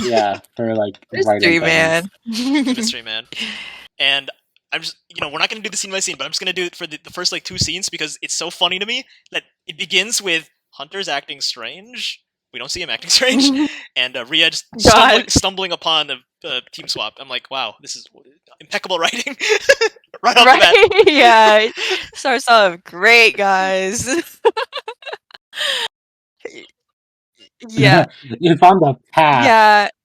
Yeah, for like writing Mystery things. man. The mystery man. And I'm just, we're not going to do the scene by scene, but I'm just going to do it for the first like 2 scenes because it's so funny to me that it begins with Hunter's acting strange. We don't see him acting strange, and Rhea just God. stumbling upon a team swap. I'm like, wow, this is impeccable writing, right off the bat. Right? Yeah. Starts off great, guys. Yeah. It's on the path.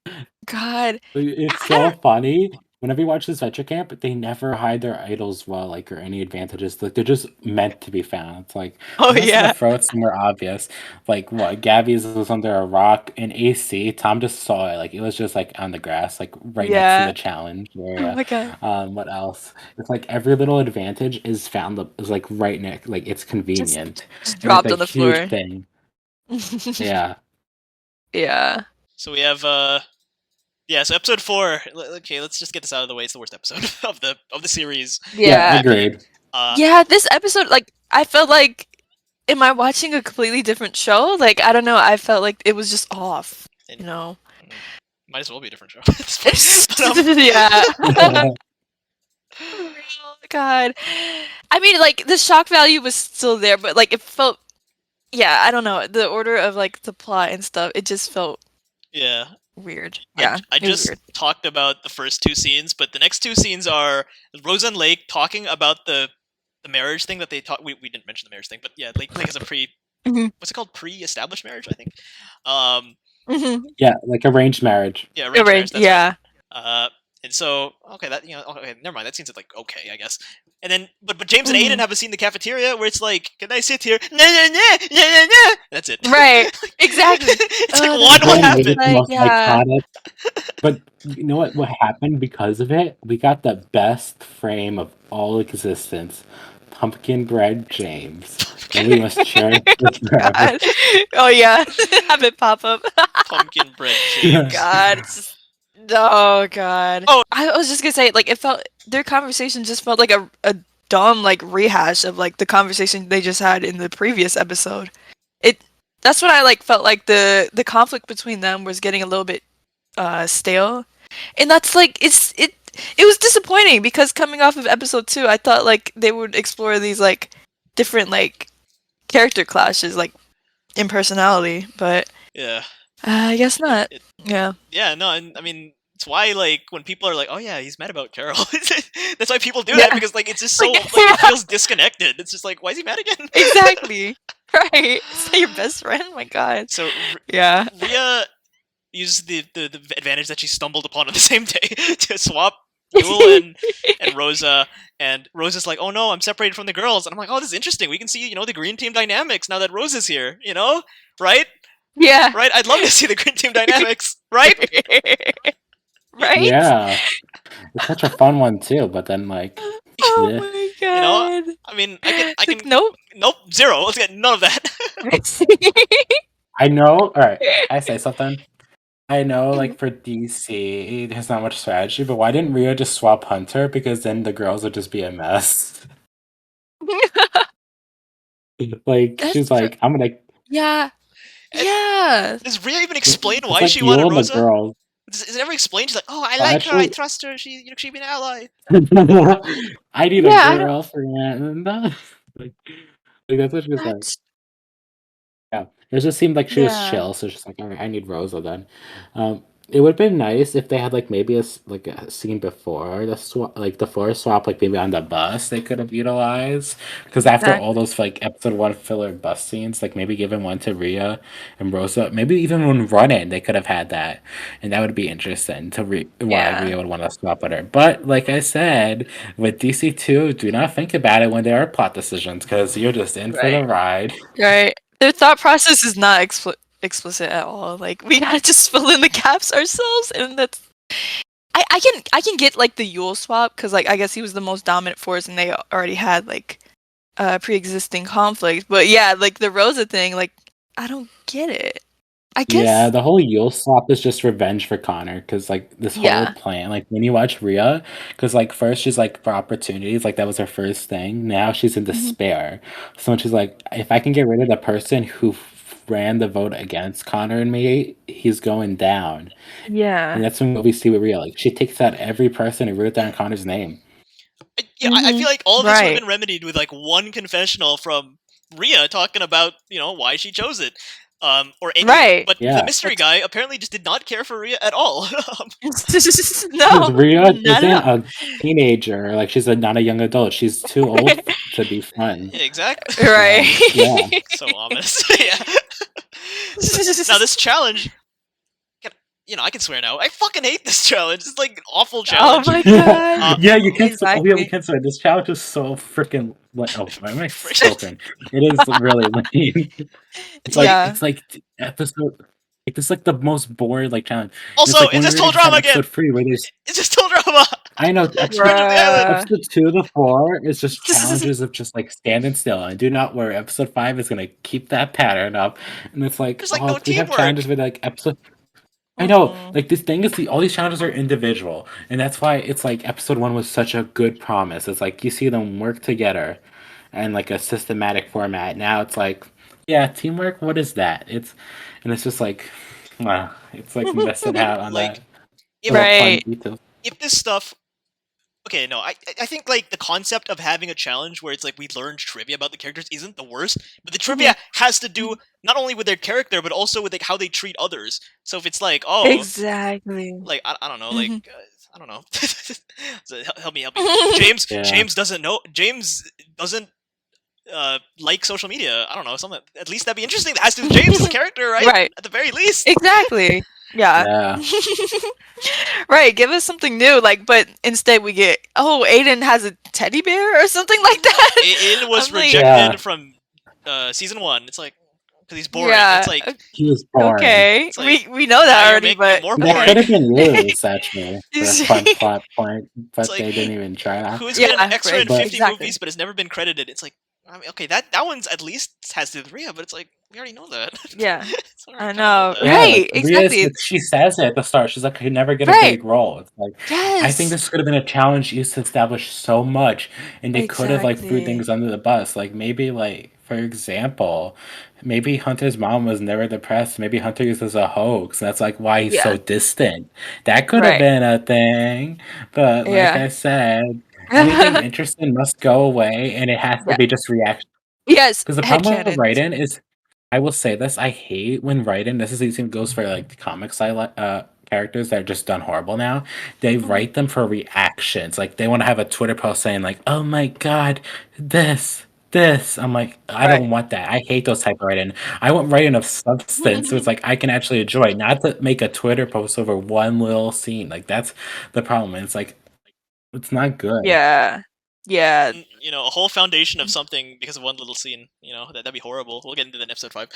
Yeah. God. It's I so don't. funny. Whenever you watch Disventure Camp, they never hide their idols well, like or any advantages. Like they're just meant to be found. It's like Oh unless they yeah. throw it somewhere obvious. Like what Gabby's was under a rock in AC. Tom just saw it. Like it was just like on the grass, like right next to Yeah. the challenge Oh area. my god. What else? It's like every little advantage is found is like right next, like it's Just convenient. And it's dropped a on the huge floor. thing. Yeah. Yeah. So we have yeah, so episode 4. Okay, let's just get this out of the way. It's the worst episode of the series. Yeah, Yeah. agreed. Yeah, this episode, like, I felt like, am I watching a completely different show? Like, I don't know. I felt like it was just off. And You know. might as well be a different show. at this point. But, Yeah. God. I mean, like, the shock value was still there, but like, it felt. Yeah, I don't know. The order of like the plot and stuff, it just felt yeah. weird. Yeah, I it was just weird. talked about the first 2 scenes, but the next 2 scenes are Rosa and Lake talking about the marriage thing that they talked. We didn't mention the marriage thing, but yeah, Lake has a Mhm. what's it called, pre-established marriage, I think. Yeah, like arranged marriage. Yeah, arranged Right. marriage. That's Yeah. right. And so okay, that okay, never mind. That seems like okay, I guess. And then, but James and Aiden have a scene in the cafeteria where it's like, "Can I sit here?" No. That's it. Right. Exactly. It's like, That's what Again, why I maybe was happened? it's the like, most yeah. iconic. But you know what? What happened because of it? We got the best frame of all existence. Pumpkin bread James. And we must cherish this forever. God. Oh yeah. Have it pop up. Pumpkin bread James. God. It's just, oh god. Oh. I was just gonna say, like, it felt their conversation just felt like a dumb like rehash of like the conversation they just had in the previous episode. That's what I like felt like the conflict between them was getting a little bit stale. And that's like it was disappointing because coming off of episode 2, I thought like they would explore these like different like character clashes like in personality, but Yeah. I guess not. Yeah. Yeah, no, and I mean, it's why like when people are like, "Oh yeah, he's mad about Carol," that's why people do that Yeah. because like it's just so Like, like it feels disconnected. It's just like, why is he mad again? Exactly. Right. Is that your best friend? My god. So Yeah. Rhea uses the advantage that she stumbled upon on the same day to swap Yul and Rosa, and Rosa's like, "Oh no, I'm separated from the girls," and I'm like, "Oh, this is interesting. We can see the green team dynamics now that Rosa's here. Right? Yeah. Right? I'd love to see the green team dynamics. Right? Right? Yeah. It's such a fun one too, but then like Oh yeah. my god. I mean, I It's can. like, nope. Nope, 0. Let's get none of that. I know. Alright, I say something. I know, like for DC, there's not much strategy, but why didn't Rio just swap Hunter? Because then the girls would just be a mess. Like That's she's true. like, I'm gonna. Yeah. Yeah. Does Rhea even explain It's why like she you wanted and the Rosa? girls. Is it ever explained? She's like, "Oh, I Well, like her. I actually, trust her. She'd be an ally." I need a Yeah, I don't girlfriend. Like that's what she was like. that's Yeah, it just seemed like she was yeah. chill, so she's like, all right, I need Rosa then. It would have been nice if they had like maybe like a scene before the swap, like the forest swap, like maybe on the bus they could have utilized. Because after all Exactly. those like episode 1 filler bus scenes, like maybe giving one to Rhea and Rosa, maybe even when running they could have had that, and that would be interesting to why Yeah. Rhea would want to swap with her. But like I said, with DC2, do not think about it when there are plot decisions because you're just in for the Right. ride. Right. Their thought process is not explicit at all. Like we gotta just fill in the gaps ourselves, and that's. I can get like the Yule swap because like I guess he was the most dominant force, and they already had like pre-existing conflict. But yeah, like the Rosa thing, like I don't get it. I Yeah, guess. the whole Yule swap is just revenge for Connor because like this whole Yeah. plan, like when you watch Rhea, because like first she's like for opportunities, like that was her first thing. Now she's in Mhm. despair. So she's like, if I can get rid of the person who ran the vote against Connor and me, he's going down. And Yeah. that's when we see with Rhea. Like, she takes out every person and wrote down Connor's name. I feel like all of this would have Right. been remedied with like one confessional from Rhea talking about why she chose it, or any. Right. But Yeah. the mystery guy apparently just did not care for Rhea at all. No, Because Rhea not isn't at all. a teenager. Like, she's not a young adult. She's too old to be fun. Yeah, exactly. Right. Yeah. So ominous. Yeah. Now this challenge, I can swear now. I fucking hate this challenge. It's like an awful Oh challenge. my god. Yeah, you can. Exactly. Yeah, we can swear. This challenge is so freaking. Why am I spoken? It is really lame. It's like Yeah. it's like episode. Like, this is like the most boring like challenge. Also, like it's when just we total just had drama again. episode 3 where there's. It's just total drama. I know. Bruh. Episode 2 to 4 is just challenges of just like standing still and do not worry. Episode 5 is gonna keep that pattern up, and it's like, There's, like, no we have teamwork. challenges with like episode. I know, Mhm. like this thing is all these challenges are individual, and that's why it's like episode 1 was such a good promise. It's like you see them work together, and like a systematic format. Now it's like, yeah, teamwork. What is that? It's just like, it's like missing out on Like, that. if, little fun Right. details. if this stuff. Okay, no, I think like the concept of having a challenge where it's like we learned trivia about the characters isn't the worst, but the trivia has to do not only with their character but also with like how they treat others. So if it's like, oh, Exactly. like I don't know, like I don't know. So, help me. Yeah. James doesn't know. James doesn't like social media. I don't know. Something at least that'd be interesting. That has to do with James as a character, right? Right. At the very least. Exactly. Yeah. Yeah. Right. Give us something new. Like, but instead we get, oh, Aiden has a teddy bear or something like that. It was I'm like, rejected Yeah. from season 1. It's like because he's boring. yeah. It's like He was boring. Okay. It's like, we know now that you're already, making but it more That boring. could have been used actually for a fun It's- plot point, but like, they didn't even try that. who's Yeah, been an extra right, in but- 50 exactly. movies but has never been credited? It's like, I mean, okay, that one's at least has to do with Rhea, but it's like we already know that. Yeah. So I already know. that. Yeah, Right, like, Rhea's- exactly. she says it at the start. She's like, I could never get a Right. big role. It's like, Yes. I think this could have been a challenge used to establish so much, and they could have like threw Exactly. things under the bus. Like maybe, like for example, maybe Hunter's mom was never depressed. Maybe Hunter uses a hoax, and that's like why he's so Yeah. distant. That could have Right. been a thing, but like Yeah. I said, anything interesting must go away, and it has to Yeah. be just reaction. Yes. Because the problem with headcanons. writing is, I will say this, I hate when writing, this is even goes for like the comic side characters that are just done horrible now. They write them for reactions. Like they want to have a Twitter post saying like, oh my god, this. I'm like, I Right. don't want that. I hate those type of writing. I want writing of substance, so it's like I can actually enjoy it, not to make a Twitter post over one little scene. Like that's the problem. And it's like, it's not good. Yeah. Yeah. A whole foundation of something because of one little scene. That'd be horrible. We'll get into that in episode 5.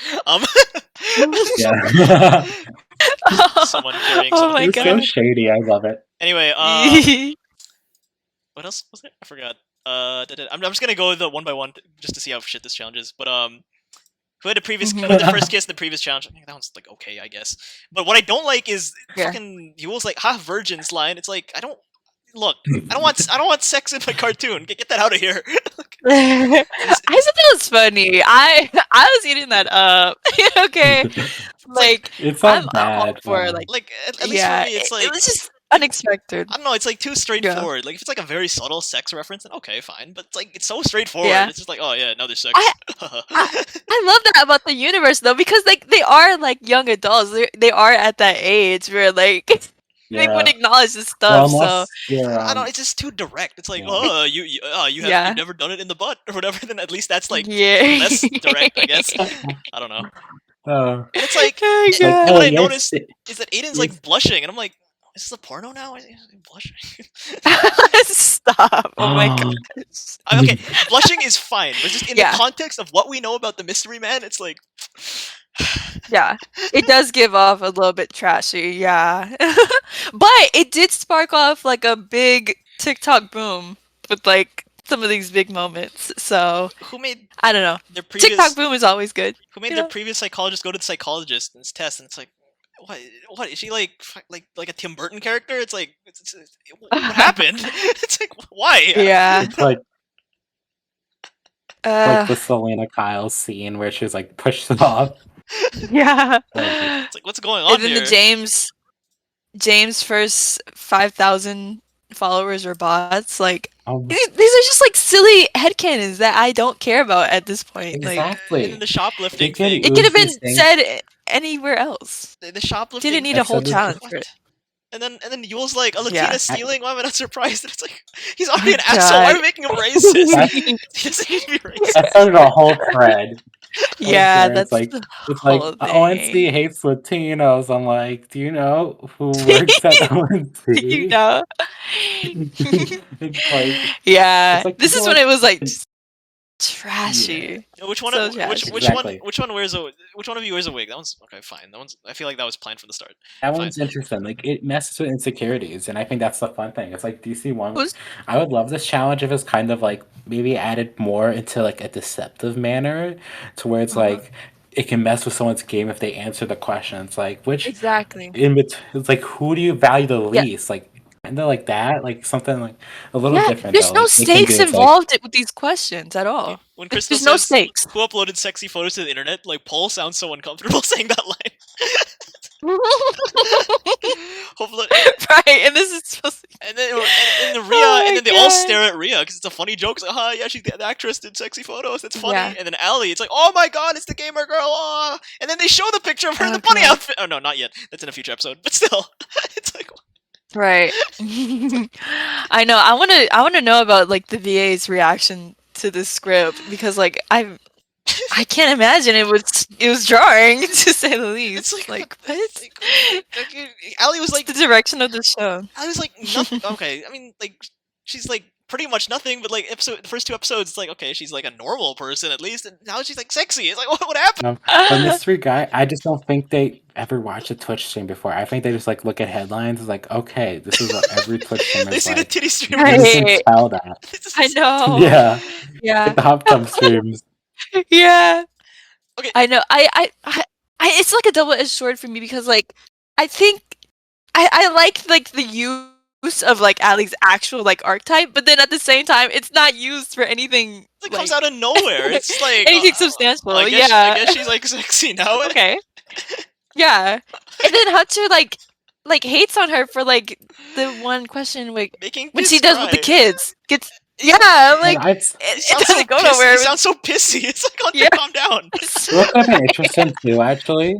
Yeah. Someone carrying Oh someone. my It's so god. shady. I love it. Anyway, what else was it? I forgot. I'm just gonna go the one by one just to see how shit this challenge is. But who had the previous, who had the first kiss in the previous challenge? I think that one's like okay, I guess. But what I don't like is Yeah. fucking Yule's like half virgins line. It's like I don't want sex in my cartoon. Get that out of here. I thought that was funny. I was eating that up. Okay. Like It's I'm not all bad. for no. like Like at least yeah, for me, it's like it was just unexpected. I don't know. It's like too straightforward. Like if it's like a very subtle sex reference, then okay, fine. But it's like it's so straightforward. Yeah. It's just like, oh yeah, now there's sex. I love that about the universe though, because like they are like young adults. They are at that age where like they would Yeah. acknowledge this Well, stuff. So unless you're, I don't. It's just too direct. It's like, Yeah. oh, you've Yeah. never done it in the butt or whatever. Then at least that's like yeah. less direct, I guess. I don't know. oh, And it's like Oh, like, God. what oh, I yes, noticed it- is that Aiden's yes. like blushing, and I'm like, is this a porno now? Is he blushing? Stop. Oh my Oh. gosh. Okay, blushing is fine, but just in Yeah. the context of what we know about the mystery man, it's like. Yeah. It does give off a little bit trashy, yeah. But it did spark off like a big TikTok boom with like some of these big moments. So Who made I don't know. their previous? TikTok boom is always good. Who made you their know? previous psychologist go to the psychologist in this test? And it's like, what is she like a Tim Burton character? It's like, what happened? It's like, why? Yeah. It's like Uh, the Selena Kyle scene where she's like pushed off. Yeah. It's like, what's going on And then here? the James first 5,000 followers are bots. Like these are just like silly headcanons that I don't care about at this point. Like Exactly. And then the shoplifting It could thing. it could have easily been think- said anywhere else. The shoplifting. Didn't need a whole Episode is challenge just- for it. And then Yule's like, a Yeah. Latina's stealing. Why am I not surprised? And it's like, he's already an God. asshole. Why are we making him racist? That's- He doesn't need to be racist. That started a whole thread. Yeah, where that's it's like the it's like whole ONC thing. hates Latinos. I'm like, do you know who works at ONC? You know? It's like Yeah. it's like This is people when it was like Yeah. trashy. Which one? So Which trashy. Exactly. which one wears a? Which one of you wears a wig? That one's okay. Fine. That one's. I feel like that was planned from the start. That Fine. one's interesting. Like it messes with insecurities, and I think that's the fun thing. It's like DC1. Who's- I would love this challenge if it's kind of like maybe added more into like a deceptive manner, to where it's like it can mess with someone's game if they answer the questions. Like which Exactly. it's like who do you value the Yeah. least? Like kind of like that, like something like a little Yeah, different. there's though. no Like, they can do stakes it's like- involved with these questions at all. When Crystal There's no says, stakes. "Who uploaded sexy photos to the internet?" Like Paul sounds so uncomfortable saying that line. Hopefully, Right, and this is supposed to and then and the Rhea, Oh my and then they all God. stare at Rhea because it's a funny joke. It's like, yeah, she's the actress did sexy photos. That's funny. Yeah. And then Allie, it's like, oh my god, it's the gamer girl. Oh. And then they show the picture of her in the Oh, bunny God. outfit. Oh no, not yet. That's in a future episode. But still, it's like, Right. I know. I want to know about like the VA's reaction to this script because like I can't imagine it was jarring to say the least. it's Like like what? Allie was like, The direction of the show. I was like, nothing. Okay, I mean, like, she's like pretty much nothing, but like the first two episodes, it's like, okay, she's like a normal person at least, and now she's like sexy. It's like, what happened? The mystery guy, I just don't think they ever watched a Twitch stream before. I think they just like look at headlines. It's like, okay, this is what every Twitch streamer They is see the like. titty stream. Right. You can tell that. I know. Yeah, Yeah. the hop tub streams. Yeah. Okay. I know. I it's like a double-edged sword for me because like I think I like the use of like Allie's actual like archetype, but then at the same time it's not used for anything It comes out of nowhere. It's like anything substantial. I guess, Yeah. I guess she's like sexy now. Okay. Yeah. And then Hunter like hates on her for like the one question like Making when kids she does with the cry. kids. Yeah, like And I've it sounds doesn't go pissy. nowhere. It sounds so pissy. It's like, Hunter, Yeah. calm down. What could have been interesting too, actually,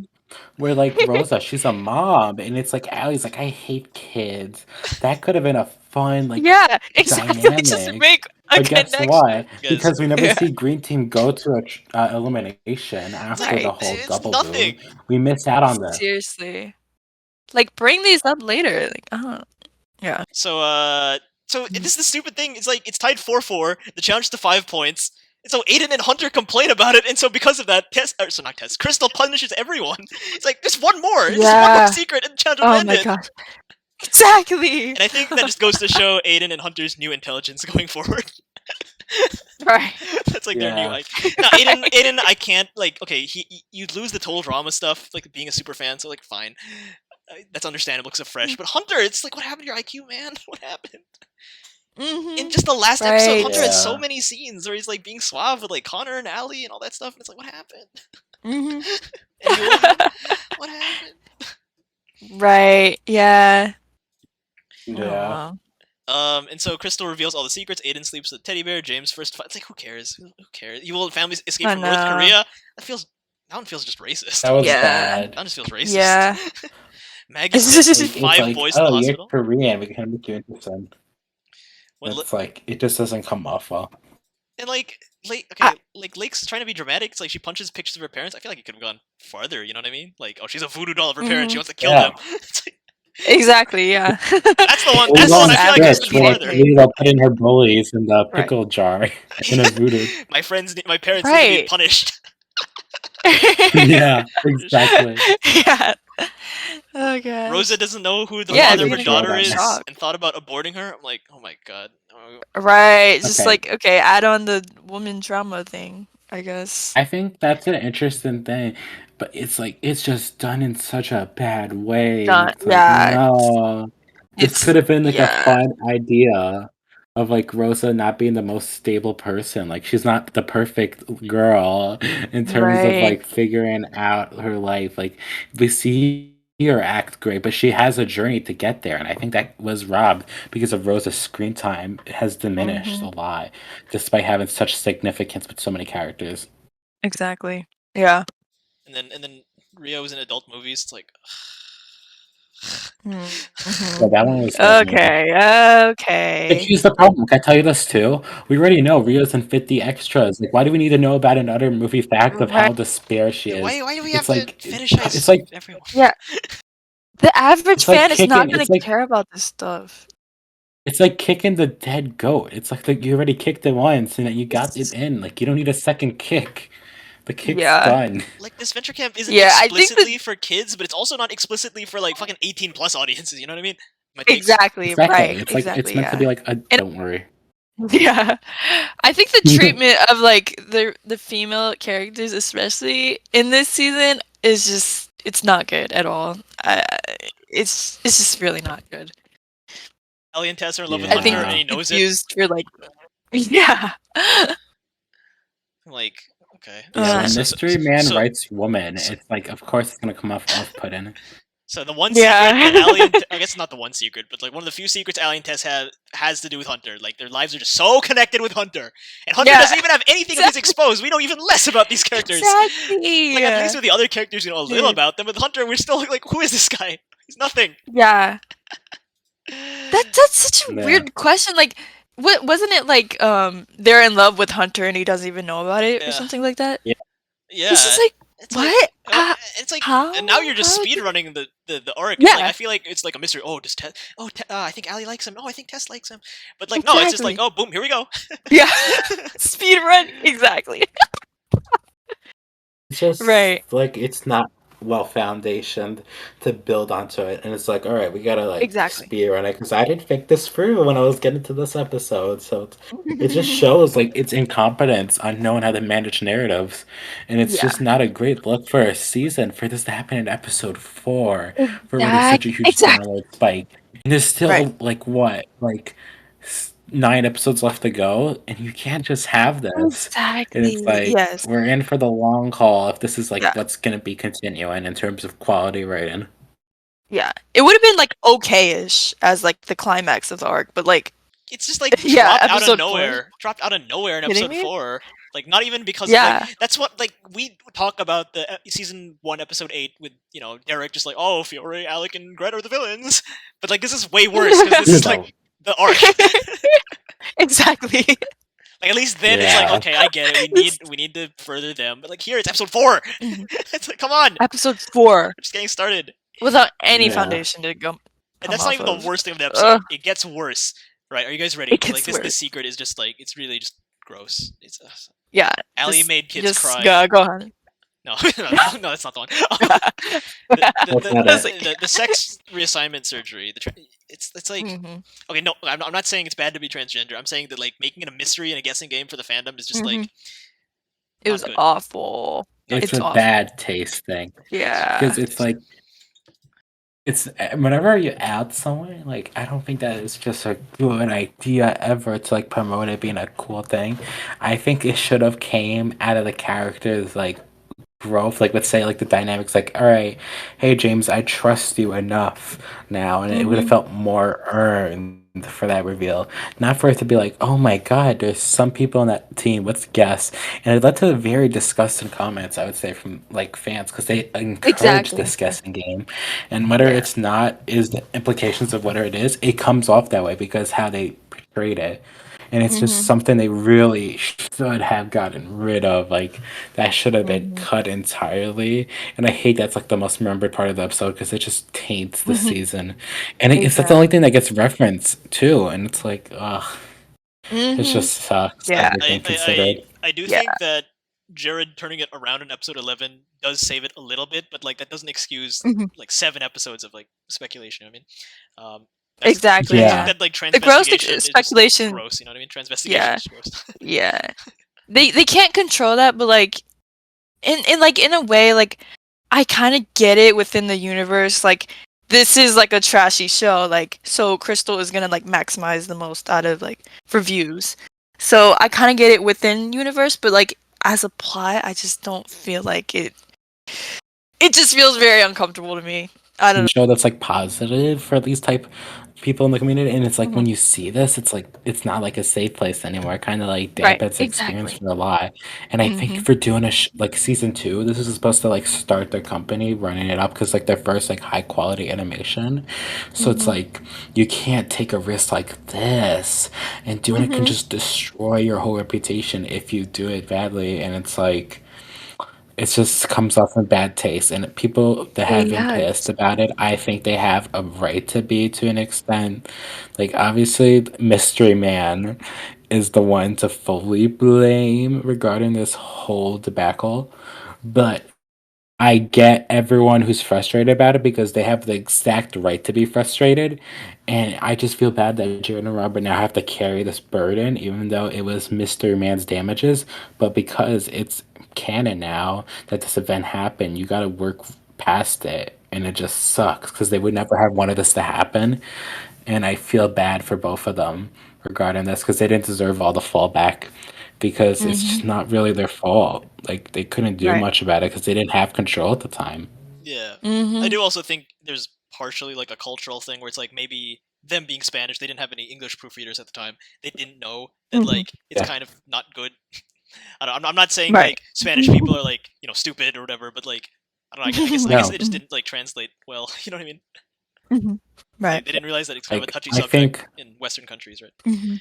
where like Rosa, she's a mom, and it's like Allie's like, I hate kids. That could have been a fun like. Yeah, exactly. Just dynamic. make a But guess connection. what? Because- Because we never Yeah. see Green Team go to a elimination after the Right. whole It's double nothing. boom. We miss out on this. Seriously. Like bring these up later. Like, yeah. So this is the stupid thing. It's like it's tied 4-4. The challenge to 5 points. And so Aiden and Hunter complain about it, and so because of that, Crystal punishes everyone. It's like just one more. Just one Yeah. more secret, and the challenge will Oh end my it. god. Exactly. And I think that just goes to show Aiden and Hunter's new intelligence going forward. Right. That's like their new Yeah. like. No, Aiden, I can't like. Okay, you lose the total drama stuff, like being a super fan. So like, fine, that's understandable because of fresh. But Hunter, it's like, what happened to your IQ, man? What happened? Mm-hmm. In just the last episode, Right. Hunter had so Yeah. many scenes where he's like being suave with like Connor and Allie and all that stuff, and it's like, what happened? Mm-hmm. And Yulia, what happened? Right. Yeah. Yeah. Oh, And so Crystal reveals all the secrets. Aiden sleeps with Teddy Bear. James first fight. It's like, who cares? Who cares? Evil families escape I from North know. Korea. That one feels just racist. That was Yeah. bad. That just feels racist. Yeah. Maggie It's sends just- It's 5 like, boys to the oh, you're hospital. Korean. We can make you interesting. When It's like it just doesn't come off well. And like Lake's trying to be dramatic. It's like she punches pictures of her parents. I feel like it could have gone farther. You know what I mean? Like, oh, she's a voodoo doll of her parents. She wants to kill Yeah. them. It's like, Exactly. Yeah. that's the one. We That's the one. I feel like Savage. it's switch, been we're like, farther. we go put in her bullies in the Right. pickle jar in a voodoo. My parents need to be Right. punished. Yeah, exactly. Yeah. Oh god. Rosa doesn't know who the Yeah, father of they're her gonna daughter go is, shock. and thought about aborting her. I'm like, oh my god. Right. Just Okay. like okay, add on the woman trauma thing. I guess. I think that's an interesting thing, but it's like it's just done in such a bad way. Done- It's like, yeah, no, this it's- could have been like yeah. a fun idea. of like Rosa not being the most stable person. Like she's not the perfect girl in terms of Right. like figuring out her life. Like we see her act great, but she has a journey to get there, and I think that was robbed because of Rosa's screen time has diminished a lot, despite having such significance with so many characters. Exactly. Yeah. And then Rio was in adult movies. It's like, Yeah, that one was me. Okay. But Okay. here's the problem. Can I tell you this too? We already know Rio's in 50 extras. Like, why do we need to know about another movie fact of Right. how despair she is? why do we It's have to like fetishize like everyone? Yeah. The average it's like fan is not kicking. gonna care about this stuff. It's like kicking the dead goat. It's like you already kicked it once and that you got it It's- in. Like you don't need a second kick. The kick's Yeah. done. Like Disventure Camp isn't Yeah, I think explicitly for kids, but it's also not explicitly for like fucking 18 plus audiences. You know what I mean? My takes. Exactly. Exactly. Right. It's like it's Exactly. meant to be Yeah. like a And don't worry. yeah, I think the treatment of like the female characters, especially in this season, is just it's not good at all. It's just really not good. Ellie and Tess are in love with I think Hunter, Yeah. and he knows it. confused for like yeah. I'm like, okay. Yeah, when Uh, Mystery Man so- writes woman, so- it's like of course it's gonna come off putting. So the one Yeah. secret that Allie and I guess not the one secret, but like one of the few secrets Allie and Tess have has to do with Hunter. Like their lives are just so connected with Hunter, and Hunter Yeah. doesn't even have anything of his exposed. We know even less about these characters. Exactly. Like at least with the other characters, you know a little Yeah. about them. With Hunter, we're still like, who is this guy? He's nothing. Yeah. That's such a Yeah. weird question. Like, what wasn't it like? They're in love with Hunter and he doesn't even know about it Yeah. or something like that. Yeah, He's just like, it's what? Like, it's like, How? and now you're just How speed did- running the arc. It's like, Yeah. I feel like it's like a mystery. Oh, does Tess? Oh, I think Allie likes him. Oh, I think Tess likes him. But like, no, it's just like, oh, boom, here we go. Yeah. Speed run. Exactly. It's just Right. like it's not well foundationed to build onto it, and it's like, all right, we gotta like Exactly. speed run it because I didn't think this through when I was getting to this episode. So it just shows like its incompetence on knowing how to manage narratives, and it's Yeah. just not a great look for a season for this to happen in episode 4 for when there's such a huge download spike, and there's still Right. like what 9 episodes left to go, and you can't just have this. And Exactly. it's like Yes. we're in for the long haul if this is like Yeah. what's gonna be continuing in terms of quality writing. Yeah. It would have been like okay-ish as like the climax of the arc, but like It's just like Yeah, dropped out of episode 4. nowhere. Dropped out of nowhere in Kidding episode me? 4. Like not even because of Yeah. like that's what like we talk about the season 1 episode 8 with Derek just like, oh, Fiore, Alec, and Gret are the villains. But like this is way worse because this is like the arc. Exactly. Like at least then it's like, Yeah. okay, I get it. We need to further them. But like here it's episode 4. It's like, come on, Episode 4 we're just getting started. without any Yeah. foundation to go. And that's come not even off the of. worst thing of the episode. Ugh. It gets worse. Right? Are you guys ready? It 'Cause, gets like this worse. secret is just like it's really just gross. It's Yeah. Allie just- made kids just cry. Go on. No, no, that's not the one. The sex reassignment surgery. It's like Mhm. okay, no, I'm not saying it's bad to be transgender. I'm saying that like making it a mystery and a guessing game for the fandom is just like It not was good. awful. It's a awful. bad taste thing Yeah. because it's like it's whenever you add someone, like I don't think that is just a good idea ever to like promote it being a cool thing. I think it should have came out of the characters like growth, like let's say like the dynamics, like all right, hey James, I trust you enough now, and it would have felt more earned for that reveal, not for it to be like, oh my god, there's some people on that team, let's guess. And it led to very disgusting comments, I would say, from like fans because they encourage Exactly. this guessing game, and whether Yeah. it's not is the implications of whether it is, it comes off that way because how they portrayed it. And it's just something they really should have gotten rid of. Like that should have been cut entirely. And I hate that's like the most remembered part of the episode because it just taints the season. And it's that's the only thing that gets referenced too. And it's like, ugh, it just sucks. Yeah. Everything considered. I do Yeah. think that Jared turning it around in episode 11 does save it a little bit, but like that doesn't excuse like 7 episodes of like speculation. You know what I mean, Exactly. Yeah. That like The gross transvestigation is just speculation. gross. You know what I mean? Transvestigation Yeah. is just gross. Yeah. They can't control that, but like in a way, like I kind of get it within the universe. Like this is like a trashy show, like, so Crystal is gonna like maximize the most out of like for views. So I kind of get it within universe, but like as a plot, I just don't feel like it. It just feels very uncomfortable to me. I don't know. Show that's like positive for these type people in the community, and it's like when Mhm. you see this, it's like it's not like a safe place anymore. It kind of like Right, dampens the experience exactly. for a lot. And I think Mhm. for doing like season 2, this is supposed to like start their company running it up because like their first like high quality animation. So it's Mhm. like you can't take a risk like this, and doing it can Mhm. just destroy your whole reputation if you do it badly. And it's like it just comes off in bad taste, and people that have been Yeah. pissed about it, I think they have a right to be to an extent. Like, obviously, Mystery Man is the one to fully blame regarding this whole debacle, but I get everyone who's frustrated about it because they have the exact right to be frustrated. And I just feel bad that Jared and Robert now have to carry this burden, even though it was Mr. Man's damages. But because it's canon now that this event happened, you got to work past it. And it just sucks because they would never have wanted this to happen. And I feel bad for both of them regarding this because they didn't deserve all the fallback because it's Mhm. just not really their fault. Like they couldn't do Right. much about it because they didn't have control at the time. Yeah. I Mhm. do also think there's partially like a cultural thing where it's like maybe them being Spanish, they didn't have any English proofreaders at the time. They didn't know that Mhm. like it's Yeah. kind of not good. I don't, I'm not saying Right. like Spanish people are like stupid or whatever, but like I don't know. I guess No, they just didn't like translate well. You know what I mean? Mhm. They, Right. they didn't realize that it's kind of a like touchy I subject think in Western countries, right? Mhm.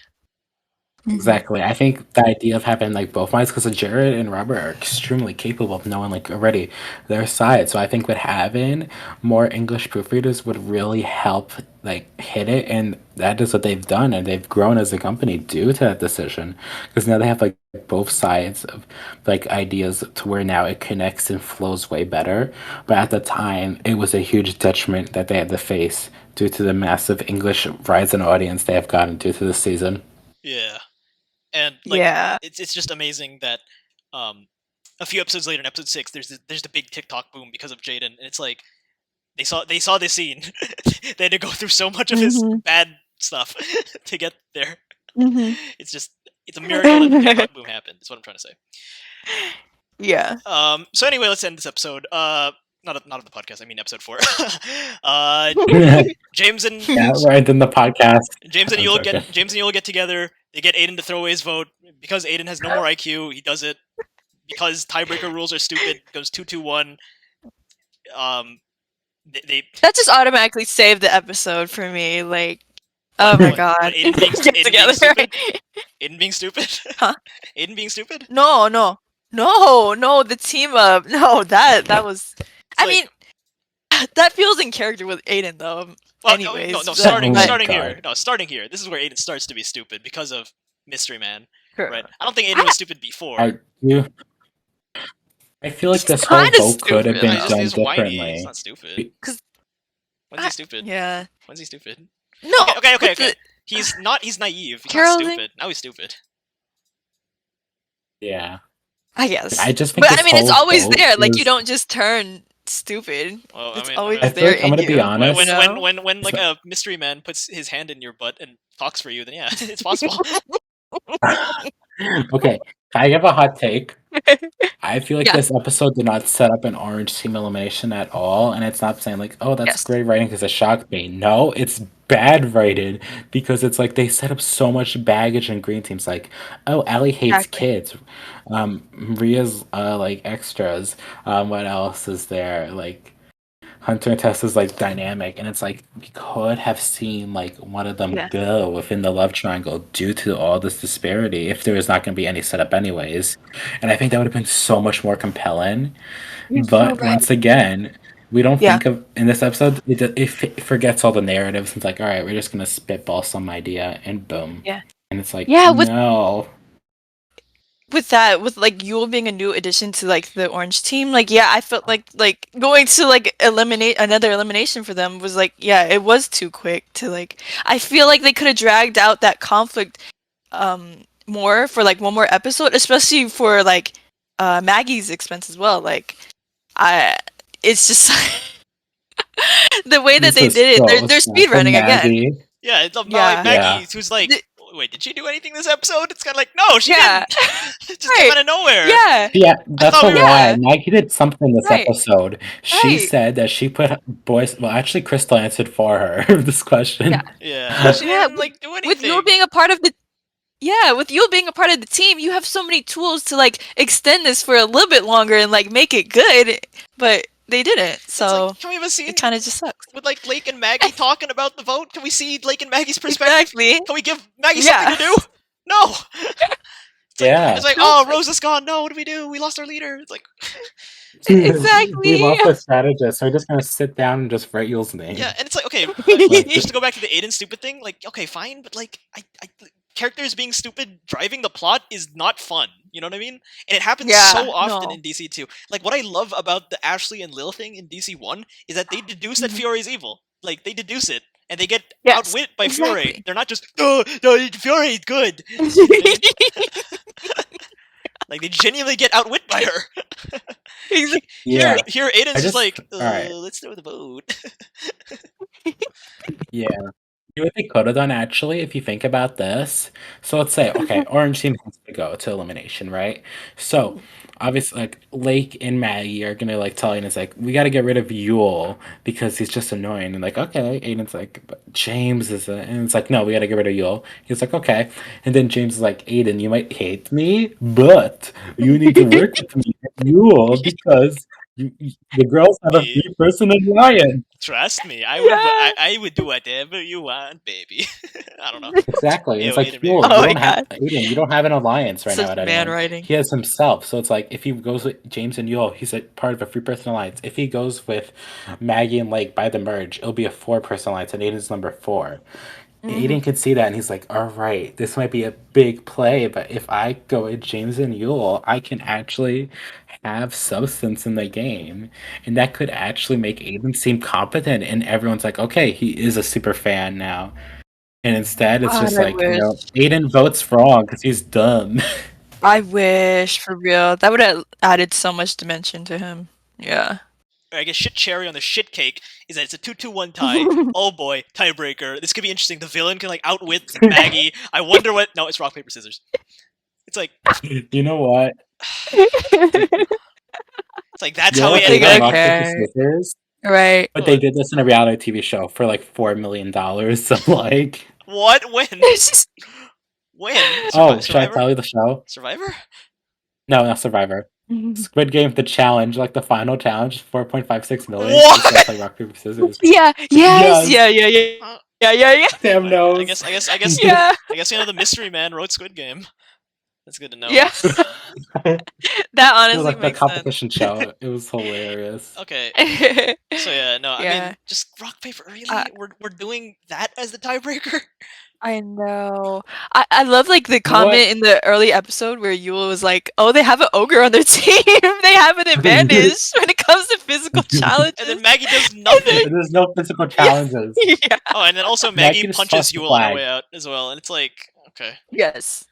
Mhm. exactly. I think the idea of having like both minds, because Jared and Robert are extremely capable of knowing like already their side. So I think with having more English proofreaders would really help like hit it, and that is what they've done, and they've grown as a company due to that decision. Because now they have like both sides of like ideas to where now it connects and flows way better. But at the time, it was a huge detriment that they had to face due to the massive English rise in audience they have gotten due to this season. Yeah, and like Yeah. it's just amazing that um a few episodes later in episode 6, there's the big TikTok boom because of Jaden, and it's like they saw this scene. They had to go through so much of his Mhm. bad stuff to get there. Mhm. It's just it's a miracle that the TikTok boom happened. Is what I'm trying to say. Yeah. So anyway, let's end this episode. Not of the podcast. I mean episode 4. uh, James and Yeah, right in the podcast. James and I'm Yul joking. get together. They get Aiden to throw away his vote because Aiden has no more IQ. He does it because tiebreaker rules are stupid. It goes 2-2-1. Um, they That just automatically saved the episode for me. Like, oh what my what god. Aiden being Get Aiden being together. stupid. Aiden being stupid. Huh? Aiden being stupid. No, no. No, no, the team up. No, that was It's I like mean, that feels in character with Aiden though. well, no, Anyways, starting Oh my but starting here. god. No, starting here. This is where Aiden starts to be stupid because of Mystery Man, sure. right? I don't think Aiden I, was stupid before. I do. I feel like he's this whole kind of vote could have stupid been though. He's done just whiny. He's differently. not stupid. Cuz When's he stupid? yeah. When's he stupid? No, Okay. with the He's not. He's naive. He's not Carol thing, stupid. Now he's stupid. Yeah. I I guess. just think But I this mean, it's whole always vote there. Like you was. don't just turn stupid. Well, It's I I always mean, feel there like I'm in gonna be you, when you honest. know? like a mystery man puts his hand in your butt and talks for you, then yeah, it's possible. Okay, can I give a hot take? I feel like Yes. this episode did not set up an orange team elimination at all, and it's not saying like, "Oh, that's Yes. great writing because it shocked me." No, it's bad writing because it's like they set up so much baggage in green teams. Like, oh, Allie hates Exactly. kids. Maria's like extras. What else is there? Like Hunter and Tessa's like dynamic, and it's like we could have seen like one of them Yeah. go within the love triangle due to all this disparity if there was not going to be any setup anyways, and I think that would have been so much more compelling. You're so But right. once again, we don't Yeah. think of in this episode it forgets all the narratives. It's like, all right, we're just gonna spitball some idea and boom, Yeah. and it's like Yeah, no. with that, with like Yule being a new addition to like the orange team, like yeah, I felt like going to like eliminate another elimination for them was like yeah, it was too quick to like I feel like they could have dragged out that conflict more for like one more episode, especially for like Maggie's expense as well. Like I it's just the way that This they is did it, so they're sad speed for running again. Maggie. Yeah, it's Yeah. Maggie, who's like, The- wait, did she do anything this episode? It's kind of like, no, she Yeah. didn't. It just came Right. out of nowhere. Yeah. Yeah, that's thought a we were- lie. Yeah. Maggie did something this Right. episode. She Right. said that she put boys. Well, actually, Crystal answered for her this question. Yeah. Yeah, she Yeah, didn't like do anything. with you being a part of the with you being a part of the team, you have so many tools to like extend this for a little bit longer and like make it good, but they didn't. It's So like, can we have a scene it kind of just sucks. with like Lake and Maggie talking about the vote? Can we see Lake and Maggie's perspective? Exactly. Can we give Maggie Yeah. something to do? No. Yeah. It's like, No, oh, it's like- Rose is gone. No, what do we do? We lost our leader. It's like, Exactly. We lost our strategist, so we're just gonna sit down and just write Yule's name. yeah, and it's like, okay, like, just to go back to the Aiden stupid thing, like, okay, fine, but like, characters being stupid driving the plot is not fun. You know what I mean? And it happens Yeah, so often no. in DC too. Like, what I love about the Ashley and Lil thing in DC 1 is that they deduce that Mhm. Fiore is evil. Like, they deduce it. And they get Yes, outwit by Fiore. exactly. They're not just, no, Fiore is good. Like, they genuinely get outwit by her. Exactly. Yeah. Here Aiden's just like, alright. let's throw the vote. Yeah. You know what they could have done actually, if you think about this? So let's say, okay, Orange Team has to go to elimination, right? So obviously, like Lake and Maggie are gonna like tell Aiden, it's like, we gotta get rid of Yule because he's just annoying. And like, okay, Aiden's like, but James is and it's like, no, we gotta get rid of Yule. He's like, okay. And then James is like, Aiden, you might hate me, but you need to work with me and Yule because the girls have a Me. 3-person alliance. Trust me, I Yeah. I would do whatever you want, baby. I don't know. Exactly. Ew, It's like, Aiden, Yule, baby. you Oh don't my have Aiden, you don't have an alliance right Such now at man anyone. writing. He has himself. So it's like if he goes with James and Yule, he's a part of a 3-person alliance. If he goes with Maggie and Lake by the merge, it'll be a 4-person alliance, and Aiden's number 4. Aiden can see that and he's like, all right, this might be a big play, but if I go with James and Yule, I can actually have substance in the game. And that could actually make Aiden seem competent. And everyone's like, okay, he is a super fan now. And instead, it's God, just I like, you know, wish. Aiden votes wrong because he's dumb. I wish, for real. That would have added so much dimension to him. Yeah. I guess shit cherry on the shit cake is that it's a 2-2-1 tie. Oh boy, tiebreaker. This could be interesting. The villain can like outwit Maggie. I wonder what. No, it's rock paper scissors. It's like You know what? it's like that's You know how we what? end They up. got rock, paper, Okay. scissors, Right. but they did this in a reality TV show for like $4 million. So like, What? When? It's just When? oh, should I Survivor? tell you the show? Survivor? No, not Survivor. Squid Game, the challenge, like the final challenge, 4.56 million. What? Just gotta play rock paper scissors. Yeah. Yes. Yes. Yeah. Yeah. Sam knows. I guess Yeah. I guess the mystery man wrote Squid Game. That's good to know. Yeah. That It honestly was like the makes sense. competition show. It was hilarious. Okay. So yeah, no, I Yeah. mean, just rock paper. Really, Uh, we're doing that as the tiebreaker. I know. I love like the You know comment what? in the early episode where Yule was like, "Oh, they have an ogre on their team. They have an advantage when it comes to physical challenges." And then Maggie does nothing. There's no physical challenges. Yeah. Oh, and then also Maggie Maggie just punches tossed the Yule on her flag. way out as well, and it's like, okay, Yes.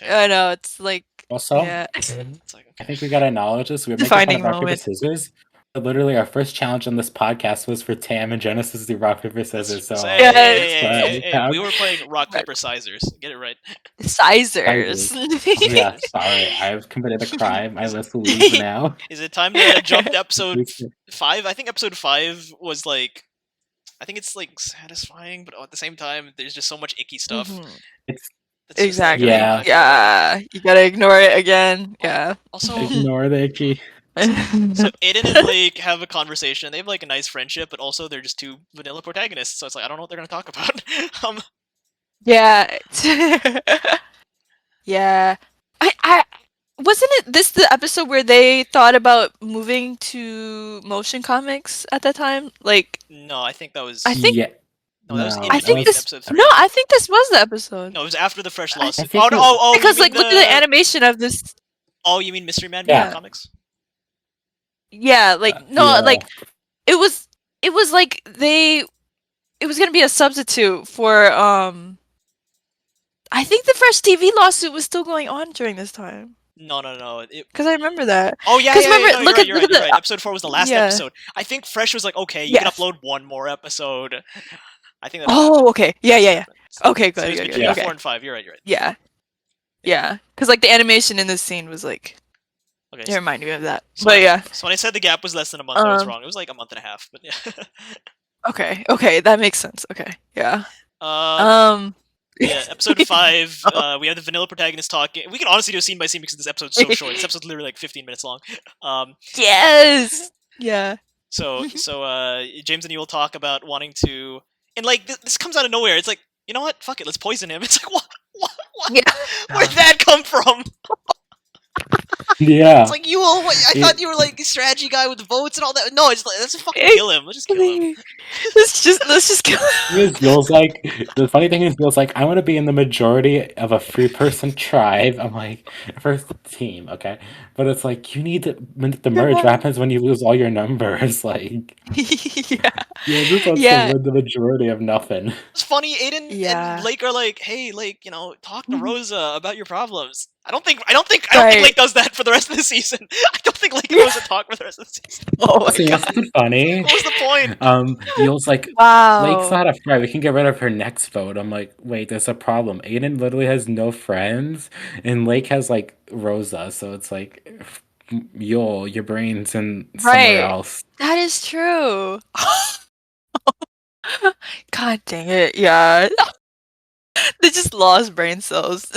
okay, I know. It's like, Also, yeah. it's like I okay. think we gotta acknowledge this. We were making fun Defining of rock, paper, moment. scissors. But literally, our first challenge on this podcast was for Tam and Genesis to do rock, paper, scissors. So, Hey, Yes. hey, we were playing rock paper scissors. Get it right. Sizers. yeah, sorry. I've committed a crime. I must leave now. Is it time to jump to episode 5? I think episode 5 was like, I think it's like satisfying, but at the same time, there's just so much icky stuff. Mhm. It's That's just, like, Exactly. Yeah. Yeah. You gotta ignore it again. Yeah. Also, ignore the icky. so Aiden and Blake have a conversation. They have like a nice friendship, but also they're just two vanilla protagonists. So it's like I don't know what they're gonna talk about. Yeah. Yeah. I wasn't it this the episode where they thought about moving to motion comics at that time? Like, No, I think that was. I think- yeah. No, that was No, in I think that this episode 3. no, I think this was the episode. No, it was after the fresh I lawsuit. think Oh, it- no, oh, Because you like mean look at the animation of this. Oh, you mean Mystery Man Yeah. comics? Yeah, like no, yeah. like it was like it was gonna be a substitute for I think the fresh TV lawsuit was still going on during this time. No. Because I remember that. Oh yeah. 'Cause remember, No, look you're at right. Episode 4 was the last yeah. episode. I think Fresh was like, okay, you can Yes. upload one more episode. I think that's. Oh, okay. Yeah. happened. Okay, So good. it was Good. between Okay. 4 and 5. You're right. Yeah. Because like the animation in this scene was like, Okay. it reminded me of that. So But yeah. So when I said the gap was less than a month, I was wrong. It was like a month and a half. But yeah. Okay, that makes sense. Okay, yeah. Yeah, episode 5, we have the vanilla protagonist talking. We can honestly do a scene by scene because this episode's so short. This episode's literally like 15 minutes long. Yes! Yeah. So James and you will talk about wanting to... And like, this comes out of nowhere. It's like, you know what? Fuck it, let's poison him. It's like, what? Yeah. Where'd that come from? Yeah. It's like, I thought you were like a strategy guy with the votes and all that. No, it's like, let's just fucking kill him. Let's just kill him. Let's just kill him. It feels like the funny thing is, feels like I want to be in the majority of a 3-person tribe. I'm like, first team, okay, but it's like you need the merge. What happens when you lose all your numbers? Like, you just want to win the majority of nothing. It's funny. Aiden and Lake are like, hey, Lake, talk to Rosa about your problems. I don't think Lake does that for the rest of the season. I don't think Lake and Rosa talk for the rest of the season. Oh my See, god. what's funny? What was the point? Neil's like, wow. Lake's not a friend. We can get rid of her next vote. I'm like, wait, there's a problem. Aiden literally has no friends, and Lake has like Rosa. So it's like, your brain's in somewhere else. That is true. God dang it! Yeah, they just lost brain cells.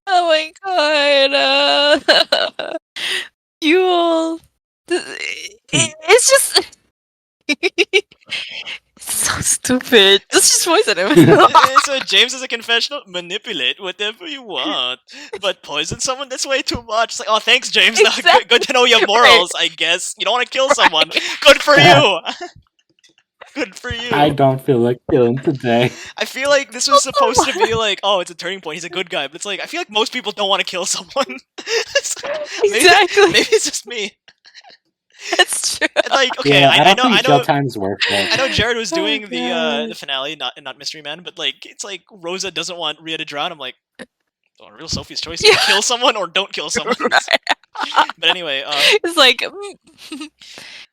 Oh my god! Yule. It's just. It's so stupid. Let's just poison him. So James is a confessional. Manipulate whatever you want, but poison someone, that's way too much. It's like, oh, thanks, James. Exactly. Good to know your morals, I guess. You don't want to kill someone. Good for you. Good for you. I don't feel like killing today. I feel like this was supposed to be like, oh, it's a turning point. He's a good guy, but it's like I feel like most people don't want to kill someone. Exactly. Maybe it's just me. That's true. And like, okay, Yeah, I know. Times work. I know Jared was doing the finale, not Mystery Man, but like, it's like Rosa doesn't want Rhea to drown. I'm like, oh, real Sophie's choice: kill someone or don't kill someone. But anyway, it's like,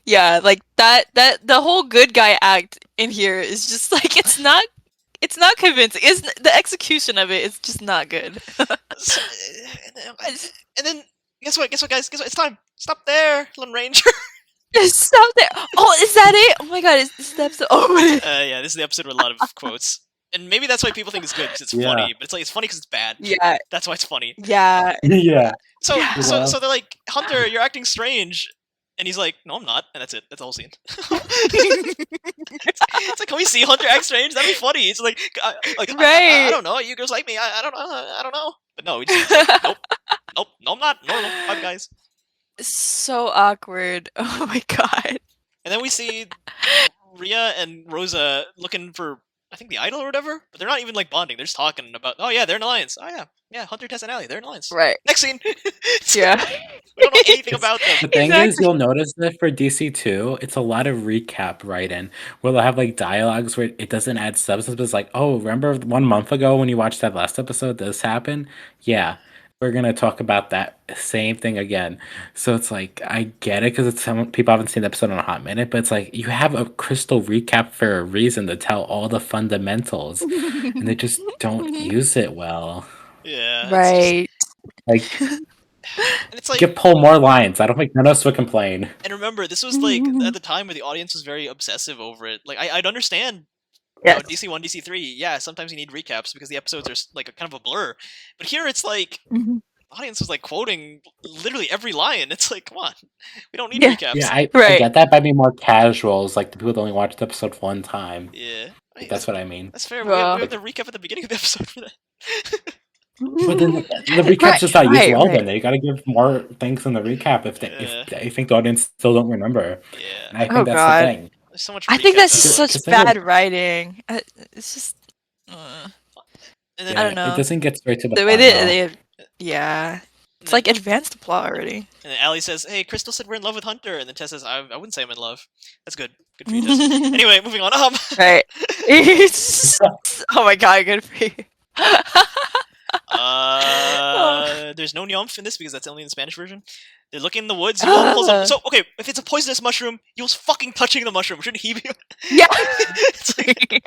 yeah, like that the whole good guy act in here is just like it's not convincing. It's the execution of it is just not good. And then guess what, guys? Guess what? It's time. Stop there, Lone Ranger. Stop there. Oh, is that it? Oh my god, is this the episode? Oh. Yeah, this is the episode with a lot of quotes. And maybe that's why people think it's good, because it's funny. But it's like, it's funny because it's bad. Yeah. That's why it's funny. Yeah. Yeah. So they're like, Hunter, you're acting strange. And he's like, no, I'm not. And that's it. That's the whole scene. It's like, can we see Hunter act strange? That'd be funny. It's like right. I don't know. You girls like me. I don't know. But no, we just like, nope, no, I'm not. Normal. Bye, guys. So awkward. Oh my god. And then we see Rhea and Rosa looking for, I think, the idol or whatever, but they're not even like bonding. They're just talking about, oh yeah, they're in alliance. Oh yeah, Hunter, Tess, and Allie, they're in alliance. Right. Next scene. Yeah. We don't know anything about them. The thing is, you'll notice that for DC2, it's a lot of recap write-in, where they'll have like dialogues where it doesn't add substance, but it's like, oh, remember 1 month ago when you watched that last episode, this happened? Yeah. We're gonna talk about that same thing again. So it's like, I get it, because it's some people haven't seen the episode in a hot minute, but it's like you have a crystal recap for a reason to tell all the fundamentals, and they just don't use it well. Yeah. Right. Like, And it's like, pull more lines. I don't think none of us would complain. and remember, this was like at the time where the audience was very obsessive over it. Like, I'd understand. Yes. DC1, DC3, yeah, sometimes you need recaps because the episodes are like a kind of a blur. But here it's like, the audience was like quoting literally every line. It's like, come on, we don't need recaps. Yeah, I get that by being more casuals, like the people that only watched the episode one time. Yeah. Like, that's what I mean. That's fair. We have the recap at the beginning of the episode for that. But then the recap's just not used well. Then they got to give more things in the recap if they think the audience still don't remember. Yeah. And I think that's the thing. There's so much. I think that's though. such bad writing. It's just. And then, I don't know. It doesn't get straight to the way point. Yeah. It's like advanced plot already. And then Allie says, "Hey, Crystal said we're in love with Hunter," and then Tess says, "I wouldn't say I'm in love." That's good. Good for you, Tess. Anyway, moving on. Right. Oh my god, good for you. There's no nymph in this because that's only in the Spanish version. They're looking in the woods. Yule pulls up. So okay, if it's a poisonous mushroom, Yule's fucking touching the mushroom. Shouldn't he be? Yeah. It's like,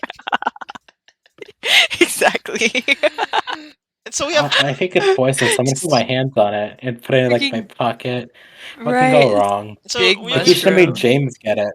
Exactly. and so we have. I think it's poisonous. I'm gonna put my hands on it and put it in like my Freaking- pocket. What right. can go wrong? So Big we If have, you should have made mushroom. James get it.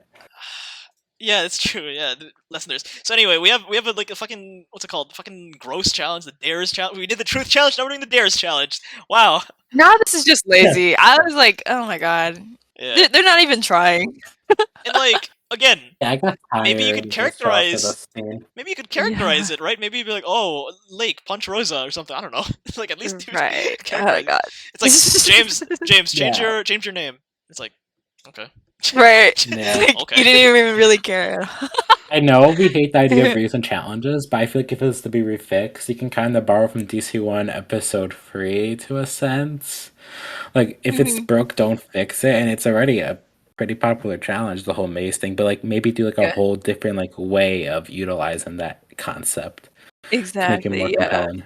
yeah, it's true. Yeah, lesson there's. So anyway, we have like a fucking what's it called? The fucking gross challenge, the dares challenge. We did the truth challenge. Now we're doing the dares challenge. Wow. Now this is just lazy. I was like, oh my god. Yeah. They're not even trying. And like again, Yeah, I got tired. maybe you could just after characterize. this scene. Maybe you could characterize it, right? Maybe you'd be like, "Oh, Lake, punch Rosa" or something. I don't know. Like at least do Right. Oh characterize my god. It's like James, change Yeah. your name. It's like, okay. Right. Yeah. Like, Okay. you didn't even really care. I know we hate the idea of recent challenges, but I feel like if it was to be refixed, you can kind of borrow from DC1 episode 3 to a sense. Like, if it's broke, don't fix it, and it's already a pretty popular challenge, the whole maze thing, but like maybe do like a Yeah. whole different like way of utilizing that concept to make it Exactly. more Yeah. compelling.